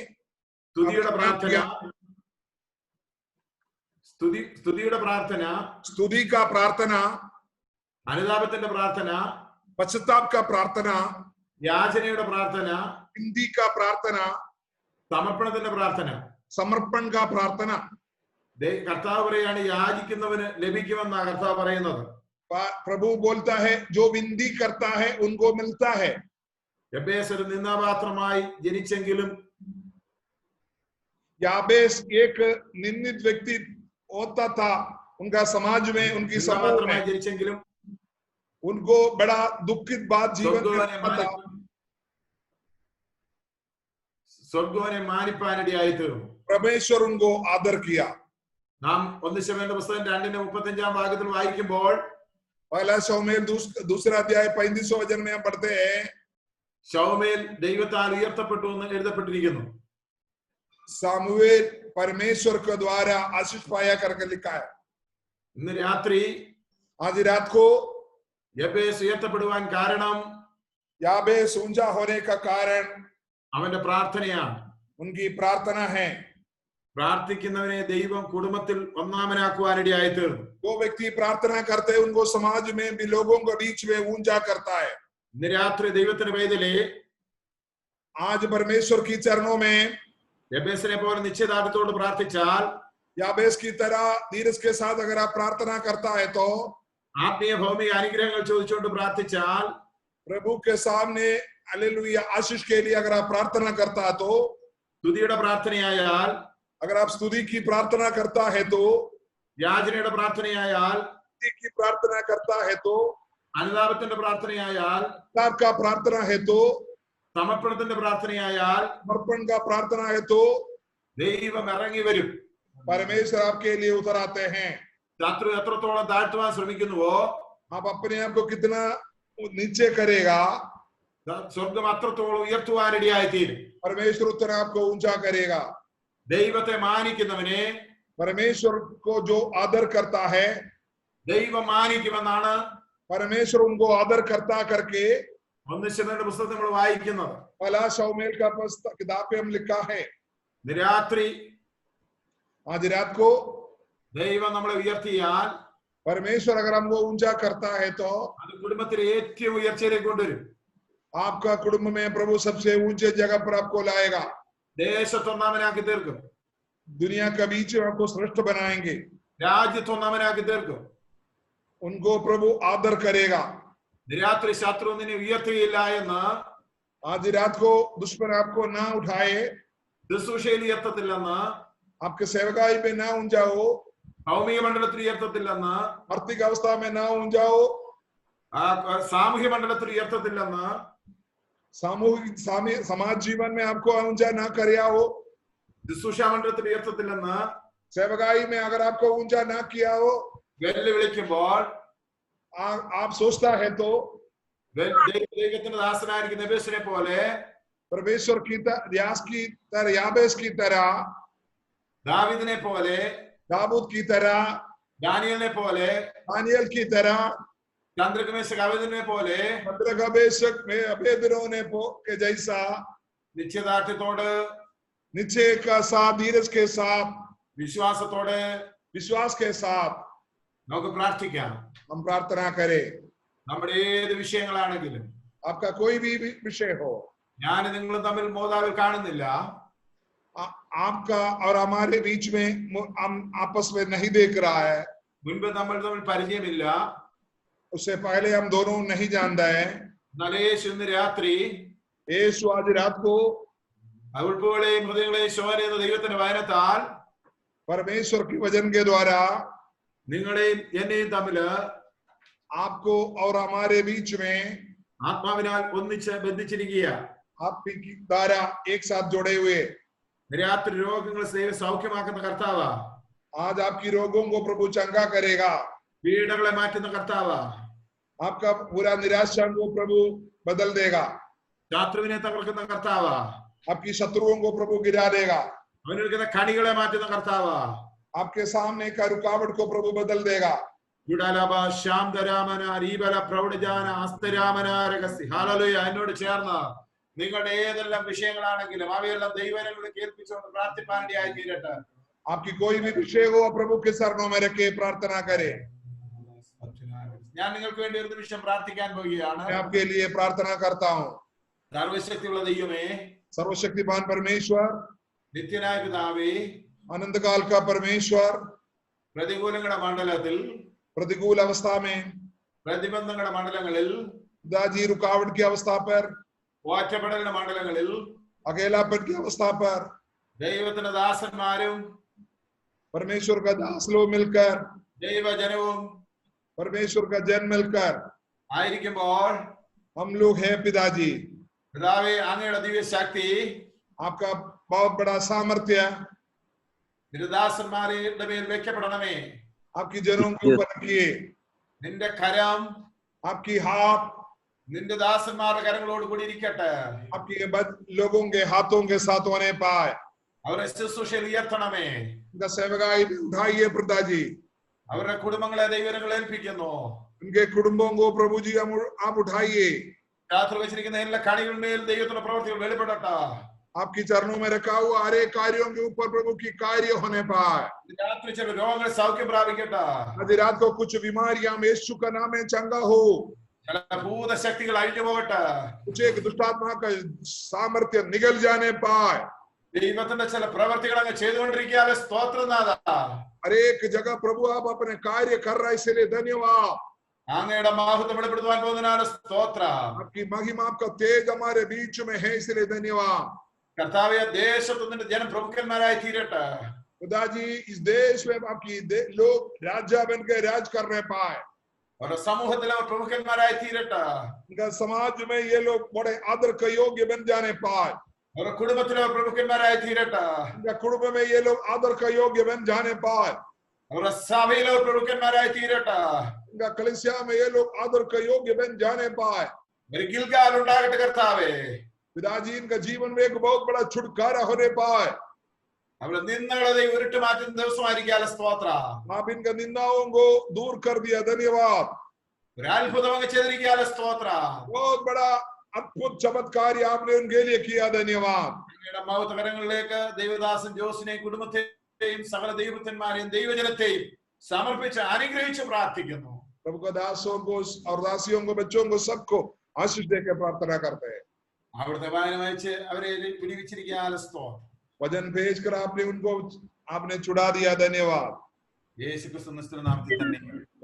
സ്തുതിയുടെ പ്രാർത്ഥന, സ്തുതിയുടെ പ്രാർത്ഥന, स्तुति का प्रार्थना, അനുതാപത്തിന്റെ പ്രാർത്ഥന, पश्चाताप का प्रार्थना, യാചനയുടെ പ്രാർത്ഥന, विनती का प्रार्थना, സമർപ്പണത്തിന്റെ പ്രാർത്ഥന. समर्पण का प्रार्थना. കർത്താവ് പറയാണ് യാചിക്കുന്നവന് ലഭിക്കുമെന്നാ കർത്താവ് പറയുന്നത്. प्रभु बोलता है जो विनती करता है उनको मिलता है. യബേസ് ഒരു നിന്ദാപാത്രമായി ജനിച്ചെങ്കിലും, याबेस एक निंदित व्यक्ति होता था उनका समाज में, उनकी समूह में, ജനിച്ചെങ്കിലും उनको बड़ा दुखित बात जीवन में पता. സ്വർഗവനെ മാനിപ്പാനിടയായി തീർന്നു. परमेश्वर उनको आदर किया. നാം 1 ശമൂവേലിന്റെ പുസ്തകം 2:35 ഭാഗത്തിൽ വായിക്കുമ്പോൾ पहला शमूएल दूसरा अध्याय 35 वचन में हम पढ़ते हैं, ശമൂവേൽ ദൈവത്താൽ ഉയർത്തപ്പെട്ടു എന്ന് എഴുതപ്പെട്ടിരിക്കുന്നു. सामुएल परमेश्वर के द्वारा आशीष पाया करके लिखा है. ഇന്ന് രാത്രി आज रात को യബേസ് ഉയർത്തപ്പെടുവാൻ കാരണം याबेस ऊंचा होने का कारण അവന്റെ പ്രാർത്ഥനയാണ്. उनकी प्रार्थना है. പ്രാർത്ഥിക്കുന്നവനെ ദൈവം കുടുംബത്തിൽ ഒന്നാമനാക്കുവാനിടയായി തീർന്നു. वो व्यक्ति प्रार्थना करते हैं उनको समाज में भी लोगों के बीच में ऊंचा करता है. ഇന്ന് രാത്രി ദൈവത്തിന്റെ പൈതലേ, आज परमेश्वर की चरणों में യബേസിനെ പോലെ നിശ്ചയദാർഢ്യത്തോട് പ്രാർത്ഥിച്ചാൽ, याबेस की तरह धीरज के साथ अगर आप प्रार्थना करता है तो ആത്മീയ ഭൗമിക അനുഗ്രഹങ്ങൾ ചോദിച്ചുകൊണ്ട് പ്രാർത്ഥിച്ചാൽ, प्रभु के सामने हालेलुया आशीष के लिए अगर आप प्रार्थना करता है तो, സ്തുതിയുടെ പ്രാർത്ഥനയായാൽ, अगर आप स्तुति की प्रार्थना करता है तो, യാചനയുടെ പ്രാർത്ഥനയായാൽ, स्तुति की प्रार्थना करता है तो, അനുതാപത്തിന്റെ പ്രാർത്ഥനയായാൽ, आपका प्रार्थना है तो, സമർപ്പണത്തിന്റെ പ്രാർത്ഥനയായാൽ, समर्पण का प्रार्थना है तो ദൈവം ഇറങ്ങി വരും. परमेश्वर आपके लिए उतर आते हैं. ശത്രു എത്രത്തോളം താഴ്ത്തുവാൻ ശ്രമിക്കുന്നുവോ, आप अपने आप को कितना नीचे करेगा, സ്വർഗം അത്രത്തോളം ഉയർത്തുവാനിടയായി തീരും. परमेश्वर उतना आपको ऊंचा करेगा. ദൈവത്തെ മാനിക്കുന്നവനെ परमेश्वर को जो आदर करता है, ദൈവം മാനിക്കുമെന്നാണ് परमेश्वर उनको आदर करता करके 1 ശമൂവേലിന്റെ പുസ്തകത്തിൽ നമ്മൾ വായിക്കുന്നത്. पहला शमूएल का किताब पे हम लिखा है. രാത്രി आज रात को ദൈവം നമ്മളെ ഉയർത്തിയാൽ, परमेश्वर अगर हमको ऊंचा करता है तो അത് കുടുംബത്തിലെ ഏറ്റവും ഉയർച്ചയിലേക്ക് കൊണ്ടുവരും. आपका कुटुंब में प्रभु सबसे ऊंचे जगह पर आपको लाएगा. ദേശത്തൊന്നാമനാക്കി തീർക്കും. दुनिया के बीच में आपको श्रेष्ठ बनाएंगे. രാജ്യത്തൊന്നാമനാക്കി തീർക്കും. उनको प्रभु आदर करेगा. രാത്രി ശത്രു നിന്നെ ഉയർത്തുകയില്ല എന്ന്, आज रात को दुश्मन आपको ना उठाए, ശുശ്രൂഷയിൽ ഉയർത്തത്തില്ലെന്ന്, आपके सेवकाई में ना ऊंचाओ, ഭൗമിക മണ്ഡലത്തിൽ ഉയർത്തത്തില്ലെന്ന്, आर्थिक अवस्था में ना ऊंचाओ, സാമൂഹ്യ മണ്ഡലത്തിൽ ഉയർത്തത്തില്ലെന്ന്, सामूहिक समाज जीवन में आपको ऊंचा ना कराया हो, ശുശ്രൂഷ മണ്ഡലത്തിൽ ഉയർത്തത്തില്ലെന്ന് सेवकाई में अगर आपको ऊंचा ना किया हो, വെല്ലുവിളിക്കുമ്പോൾ आप सोचता है तो ദൈവത്തിന്റെ ദാസനായിരിക്കുന്ന യബേസിനെ പോലെ, परमेश्वर की तरह याबेस की तरह, ദാവീദിനെ പോലെ, दाऊद की तरह, ദാനിയേലിനെ പോലെ, दानियल की तरह, ചന്ദ്രകമേശക് അബേദിനെ പോലെ चंद्रगवेशक में अबेदनों ने के जैसा നിശ്ചയദാർഢ്യത്തോട്, निश्चय का साथ, धीरज के साथ, വിശ്വാസത്തോടെ विश्वास के साथ നമുക്ക് പ്രാർത്ഥിക്കാം. हम प्रार्थना करें. നമ്മുടെ ഏത് വിഷയങ്ങളാണെങ്കിലും, आपका कोई भी विषय हो, ഞാൻ നിങ്ങളും തമ്മിൽ മോതാവിൽ കാണുന്നില്ല. आपका और हमारे बीच में हम आपस में नहीं देख रहा है. മുൻപ് നമ്മൾ തമ്മിൽ പരിചയമില്ല. उससे पहले हम दोनों नहीं जानता है. എന്നാൽ യേശു ഇന്ന് രാത്രി यीशु आज रात को ഉൾപ്പുകളെയും ഹൃദയങ്ങളെയും ശോധന ചെയ്യുന്ന ദൈവത്തിന്റെ വചനത്താൽ परमेश्वर के वचन के द्वारा നിങ്ങളെയും എന്നെയും തമ്മിൽ आपको और हमारे बीच में ആത്മാവിനാൽ ഒന്നിച്ച് ബന്ധിച്ചിരിക്കുക. आपकी द्वारा एक साथ जोड़े हुए. രാത്രി രോഗങ്ങൾ സൗഖ്യമാക്കുന്ന കർത്താവ്, आज आपकी रोगों को प्रभु चंगा करेगा. പീഡകളെ മാറ്റുന്ന കർത്താവ്, आपका पूरा निराशा को प्रभु बदल देगा. ശത്രുവിനെ തകർക്കുന്ന കർത്താവ്, आपकी शत्रुओं को प्रभु गिरा देगा. അവനിരിക്കുന്ന കണികളെ മാറ്റുന്ന കർത്താവ്, आपके सामने का रुकावट को प्रभु बदल देगा. എന്നോട് ചേർന്ന് നിങ്ങളുടെ ഏതെല്ലാം വിഷയങ്ങളാണെങ്കിലും അവയെല്ലാം ദൈവങ്ങളെ കേൾപ്പിച്ചുകൊണ്ട് പ്രാർത്ഥിപ്പാനിടയായി തീരട്ടെ. आपकी कोई भी विषय हो प्रभु के चरणों में रखे प्रार्थना करें. ഞാൻ നിങ്ങൾക്ക് വേണ്ടി ഒരു നിമിഷം പ്രാർത്ഥിക്കാൻ പോവുകയാണ്. मैं आपके लिए प्रार्थना करता हूँ. സർവശക്തിയുള്ള ദൈവമേ, सर्वशक्तिमान परमेश्वर, നിത്യനായ പിതാവേ, अनंत काल का परमेश्वर, പ്രതികൂലങ്ങളുടെ മണ്ഡലത്തിൽ, प्रतिकूल अवस्था में, പ്രതിബന്ധങ്ങളുടെ മണ്ഡലങ്ങളിൽ, दाजी रुकावट की अवस्था पर, ഒറ്റപ്പെടലിന്റെ മണ്ഡലങ്ങളിൽ, अकेलापन की अवस्था पर ദൈവത്തിന്റെ ദാസന്മാരും परमेश्वर का दास लोग मिलकर, ദൈവജനവും परमेश्वर का जन मिलकर ആയിരിക്കുമ്പോൾ हम लोग हैं पिताजी. പിതാവേ, അങ്ങയുടെ ദിവ്യ ശക്തി आपका बहुत बड़ा सामर्थ्य നിന്റെ ദാസന്മാരുടെ മേൽ വെക്കപ്പെടണമേ. आपकी जनों के ऊपर रखिए, നിന്റെ കരം आपकी हाथ നിന്റെ ദാസന്മാരുടെ കരങ്ങളോട് കൂടി ഇരിക്കട്ടെ. आपके लोगों के हाथों के साथ होने पाए. അവരെ ശുശ്രൂഷയിൽ ഉയർത്തണമേ. उनका सेवकाई भी उठाइए प्रभु जी. അവരുടെ കുടുംബങ്ങളെ ദൈവങ്ങൾ ഏൽപ്പിക്കുന്നു. उनके कुटुंबों को प्रभु जी आप उठाइए. രാത്രി വെച്ചിരിക്കുന്ന എല്ലാ കണികളിന്മേൽ ദൈവത്തിന്റെ പ്രവൃത്തികൾ വെളിപ്പെടട്ടെ. आपकी चरणों में रखा हुआ हर एक कार्यों के ऊपर प्रभु की कार्य होने पाए. രാത്രി ചില രോഗങ്ങൾ സൗഖ്യം പ്രാപിക്കട്ടെ. आज रात को कुछ बीमारियां यीशु का नाम में चंगा हो. ചില ഭൂതശക്തികൾ അഴിഞ്ഞു പോകട്ടെ. कुछ एक दुष्टात्मा का सामर्थ्य निकल जाने पाए. ദൈവത്തിന്റെ ചില പ്രവൃത്തികൾ അങ്ങ് ചെയ്തുകൊണ്ടിരിക്കുകയാണ്. സ്തോത്രം നാഥ. हर एक जगह प्रभु आप अपने कार्य कर रहे, इसलिए धन्यवाद. അങ്ങയുടെ മഹത്വം വെളിപ്പെടുത്തുവാൻ പോകുന്നതിനാണ് സ്തോത്രം. आपकी महिमा, आपका तेज हमारे बीच में है, इसलिए धन्यवाद. കർത്താവേ, ദേശത്ത് നിന്റെ ജനം പ്രഭുക്കന്മാരായി തീരട്ടെ. खुदा जी, इस देश में आपकी लोग राजा बन के राज करने पाए. और സമൂഹത്തിൽ അവർ പ്രഭുക്കന്മാരായി തീരട്ടെ. इनका समाज में ये लोग बड़े आदर का योग्य बन जाने पाए. और കുടുംബത്തിൽ അവർ പ്രഭുക്കന്മാരായി തീരട്ടെ. इनका कुटुंब में ये लोग आदर का योग्य बन जाने पाए. और സഭയിൽ അവർ പ്രഭുക്കന്മാരായി തീരട്ടെ. इनका कलीसिया में ये लोग आदर का योग्य बन जाने पाए. ഒരു ഗിൽഗാൽ ഉണ്ടാകട്ടെ കർത്താവേ. पिताजी, इनका जीवन में एक बहुत बड़ा छुटकारा होने पाए. അവരുടെ നിന്ദകളെ ഉരുട്ടി മാറ്റുന്ന ദിവസമായിരിക്കാല സ്തോത്രം. आप इनका निंदाओं को दूर कर दिया, धन्यवाद. ഒരു അത്ഭുതം അങ്ങ് ചെയ്തിരിക്കാല സ്തോത്രം. बहुत बड़ा अद्भुत चमत्कार आपने उनके लिए किया, धन्यवाद. അങ്ങയുടെ മഹത്വകരങ്ങളിലേക്ക് ദൈവദാസൻ ജോസിനെയും കുടുംബത്തെയും സകല ദൈവഭക്തന്മാരെയും ദൈവജനത്തെയും സമർപ്പിച്ച് അനുഗ്രഹിച്ച് പ്രാർത്ഥിക്കുന്നു. प्रभु का दासों को और दासियों को, बच्चों को, सबको आशीष देकर प्रार्थना करते हैं. അവിടുത്തെ വായന വായിച്ച് അവരെ വിടിവിച്ചിരിക്കാല സ്തോത്രം. वचन भेज कर आपने छुड़ा दिया, धन्यवाद. യേശുക്രിസ്തു നിസ്തുല നാമത്തിൽ തന്നെ.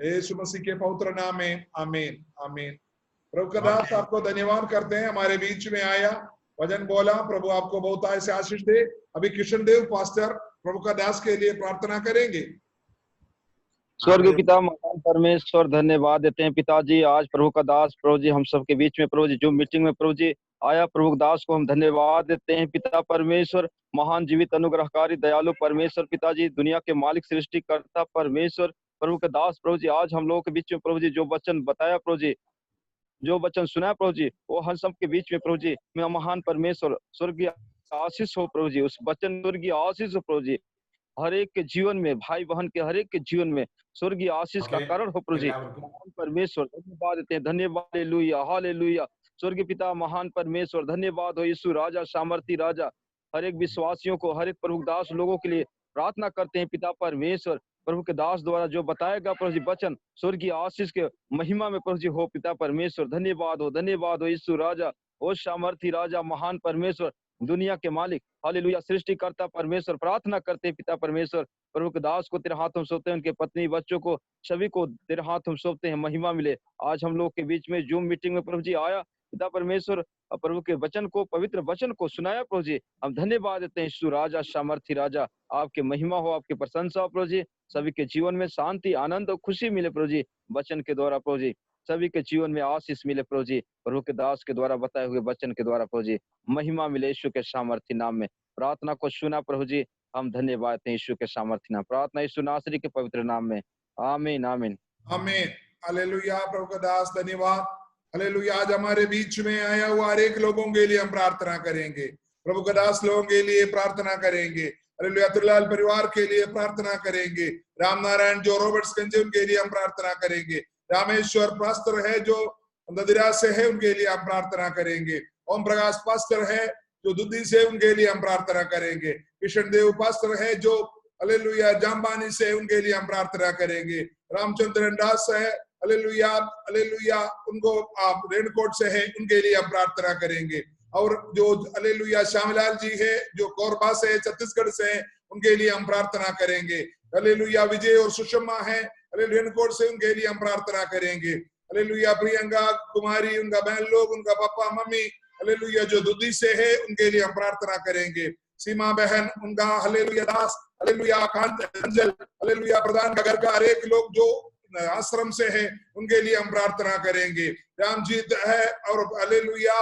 यीशु मसीह के पवित्र नाम में आमीन, आमीन. प्रभु का दास आपको धन्यवाद करते हैं, हमारे बीच में आया, वचन बोला. प्रभु आपको बहुत ऐसे आशीष दे. अभी किशन देव पास्टर प्रभु का दास के लिए प्रार्थना करेंगे. स्वर्ग पिता महान परमेश्वर, धन्यवाद देते हैं पिताजी. आज प्रभु का दास प्रभु जी हम सबके बीच में प्रभु जी जो मीटिंग में प्रभु जी आया, प्रभु दास को हम धन्यवाद देते हैं पिता परमेश्वर. महान जीवित अनुग्रहकारी दयालु परमेश्वर पिताजी, दुनिया के मालिक सृष्टिकर्ता परमेश्वर, प्रभु के दास प्रभु जी आज हम लोगों के बीच में प्रभु जी जो वचन बताया प्रभु जी, जो वचन सुना प्रभु जी, वो हम सब के बीच में प्रभु जी मैं महान परमेश्वर स्वर्गीय आशीष हो प्रभु जी. उस वचन स्वर्गीय आशीष हो प्रभु जी, हर एक के जीवन में, भाई बहन के हर एक के जीवन में स्वर्गीय आशीष का कारण हो प्रभु जी. महान परमेश्वर धन्यवाद देते हैं, धन्यवाद, हालेलुया, हालेलुया. स्वर्गीय पिता महान परमेश्वर धन्यवाद हो. यीशु राजा, सामर्थी राजा, हर एक विश्वासियों को, हर एक प्रभु दास लोगों के लिए प्रार्थना करते हैं पिता परमेश्वर. प्रभु के दास द्वारा जो बताएगा प्रभु जी वचन स्वर्गीय आशीष के महिमा में प्रभु जी हो पिता परमेश्वर. धन्यवाद हो, धन्यवाद हो. यीशु राजा, ओ सामर्थी राजा, महान परमेश्वर, दुनिया के मालिक, हालेलुया, सृष्टिकर्ता परमेश्वर, प्रार्थना करते हैं पिता परमेश्वर. प्रभु के दास को तेरे हाथों में सौंपते हैं, उनके पत्नी बच्चों को सभी को तेरे हाथों में सौंपते हैं. महिमा मिले. आज हम लोग के बीच में जूम मीटिंग में प्रभु जी आया पिता परमेश्वर, प्रभु के वचन को, पवित्र वचन को सुनाया प्रभु जी. हम धन्यवाद देते हैं यीशु राजा, सामर्थी राजा. आपके महिमा हो, आपकी प्रशंसा हो प्रभु जी. सभी के जीवन में शांति, आनंद और खुशी मिले प्रभु जी वचन के द्वारा प्रभु जी. सभी के जीवन में आशीष मिले प्रभु जी. प्रभु के दास के द्वारा बताए हुए वचन के द्वारा प्रभु जी महिमा मिले. यीशु के सामर्थी नाम में प्रार्थना को सुना प्रभु जी. हम धन्यवाद देते हैं यीशु के सामर्थी नाम. प्रार्थना यीशु नासरी के पवित्र नाम में, आमीन, आमीन, आमीन. हालेलुया. प्रभु का दास धन्यवाद. हालेलुया. आज हमारे बीच में आया हुआ हर एक लोगों के लिए हम प्रार्थना करेंगे. प्रभु का दास लोगों के लिए प्रार्थना करेंगे. हालेलुया. तुलाल परिवार के लिए प्रार्थना करेंगे. राम नारायण जो रॉबर्ट्सगंज उनके लिए हम प्रार्थना करेंगे. रामेश्वर पास्टर है जो नदिरा से है, उनके लिए हम प्रार्थना करेंगे. ओम प्रकाश पास्टर है जो दुद्दी से, उनके लिए हम प्रार्थना करेंगे. किशन देव पास्टर है जो हालेलुया जामबानी से, उनके लिए हम प्रार्थना करेंगे. रामचंद्र दास है हालेलुया, हालेलुया, उनको आप रेनकोट से है, उनके लिए हम प्रार्थना करेंगे. और जो हालेलुया श्यामलाल जी है जो कोरबा से, छत्तीसगढ़ से है, उनके लिए हम प्रार्थना करेंगे. हालेलुया. विजय और सुषमा है रेनकोट से, उनके लिए हम प्रार्थना करेंगे. हालेलुया. प्रियंका कुमारी, उनका बहन लोग, उनका पापा मम्मी हालेलुया जो दुद्दी से है, उनके लिए हम प्रार्थना करेंगे. सीमा बहन, उनका हालेलुया दास, हालेलुया अंजल, हालेलुया प्रधान का घर का हर एक लोग जो आश्रम से है, उनके लिए हम प्रार्थना करेंगे. रामजीत है और हालेलुया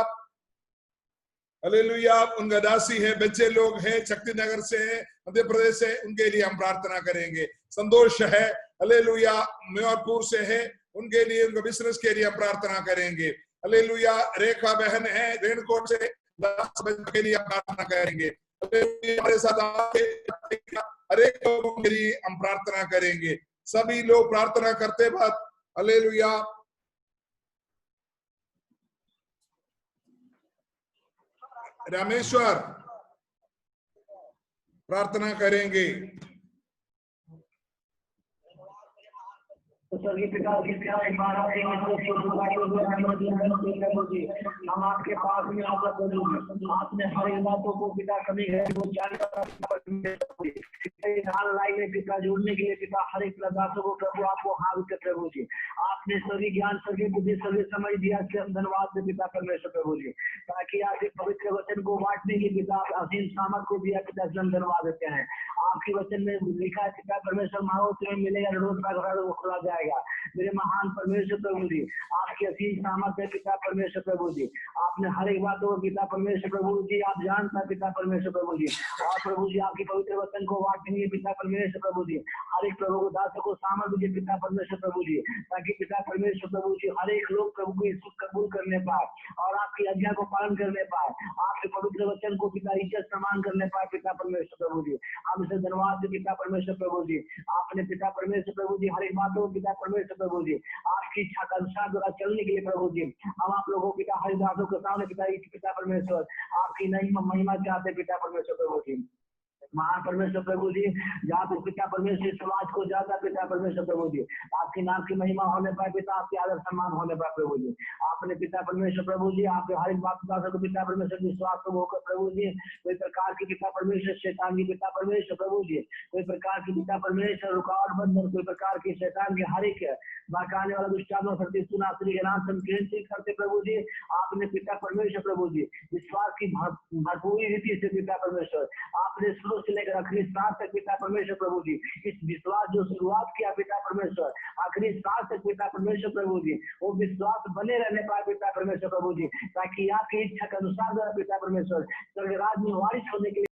हालेलुया। उनका दासी है, बच्चे लोग हैं, शक्ति नगर से है, मध्य प्रदेश से, उनके लिए हम प्रार्थना करेंगे। संतोष है, हालेलुया, मेवापुर से है, उनके लिए, उनका बिजनेस के लिए हम प्रार्थना करेंगे। हालेलुया। रेखा बहन है, रेणुकोट से, के लिए हम प्रार्थना करेंगे। हमारे साथ हर एक लोगों के लिए हम प्रार्थना करेंगे। सभी लोग प्रार्थना करते वक्त हालेलुया रामेश्वर प्रार्थना करेंगे। स्वर्गीय पिता एक बार हम आपके पास में आपने हर बातों को पिता कमी है वो लाइन में पिता जोड़ने के लिए पिता हर एक दासों को प्रभु आपको हाथ प्रभु जी आपने सभी ज्ञान सभी बुद्धि सभी समझ दिया धन्यवाद से पिता परमेश्वर प्रभु जी ताकि आपके पवित्र वचन को बांटने की पिता असीम सामर्थ को दिया पिता धन्यवाद देते हैं। आपके वचन में लिखा है पिता परमेश्वर मांगो तुम्हें मिलेगा, रोज का वो खुला जाएगा। मेरे महान परमेश्वर प्रभु जी आपकी असीम सामर्थ है पिता परमेश्वर प्रभु जी। आपने हर एक बात को पिता परमेश्वर प्रभु जी आप जानता पिता परमेश्वर प्रभु जी और प्रभु जी आपके पवित्र वचन को बांटेंगे पिता परमेश्वर प्रभु जी। हर एक प्रभु दासों को सामर्थ दीजिए पिता परमेश्वर प्रभु जी ताकि पिता परमेश्वर प्रभु जी हर एक लोग प्रभु को यीशु कबूल करने पाए और आपकी आज्ञा को पालन करने पाए, आपके पवित्र वचन को पिता इज्जत सम्मान करने पाए पिता परमेश्वर प्रभु जी। हम इसे धन्यवाद से पिता परमेश्वर प्रभु जी आपने पिता परमेश्वर प्रभु जी हर एक बातों पिता परमेश्वर प्रभु जी आपकी इच्छा के अनुसार द्वारा चलने के लिए प्रभु जी हम आप लोगों पिता हरिदासों के सामने पिता परमेश्वर आपकी नई महिमा चाहते पिता परमेश्वर प्रभु जी। महान परमेश्वर प्रभु जी जहाँ पे पिता परमेश्वर समाज को जाता पिता परमेश्वर प्रभु जी आपके नाम की महिमा होने पाए पिता आपके आदर सम्मान होने पाए प्रभु जी। आपने पिता परमेश्वर प्रभु जी आपके हर एक बात को पिता परमेश्वर विश्वास को होकर प्रभु जी कोई प्रकार की पिता परमेश्वर शैतान की पिता परमेश्वर प्रभु जी कोई प्रकार की पिता परमेश्वर रुकावट बंधन कोई प्रकार की शैतान के हर एक आने वाला दुष्टात्मा शक्ति सुनाश्री के नाम से करते प्रभु जी। आपने पिता परमेश्वर प्रभु जी विश्वास की भरपूरी रीति से पिता परमेश्वर आपने शुरू से लेकर आखिरी सांस तक पिता परमेश्वर प्रभु जी इस विश्वास जो शुरुआत किया पिता परमेश्वर आखिरी सांस तक पिता परमेश्वर प्रभु जी वो विश्वास बने रहने पाए पिता परमेश्वर प्रभु जी ताकि आपकी इच्छा के अनुसार पिता परमेश्वर स्वर्ग राज्य में वारिस होने के लिए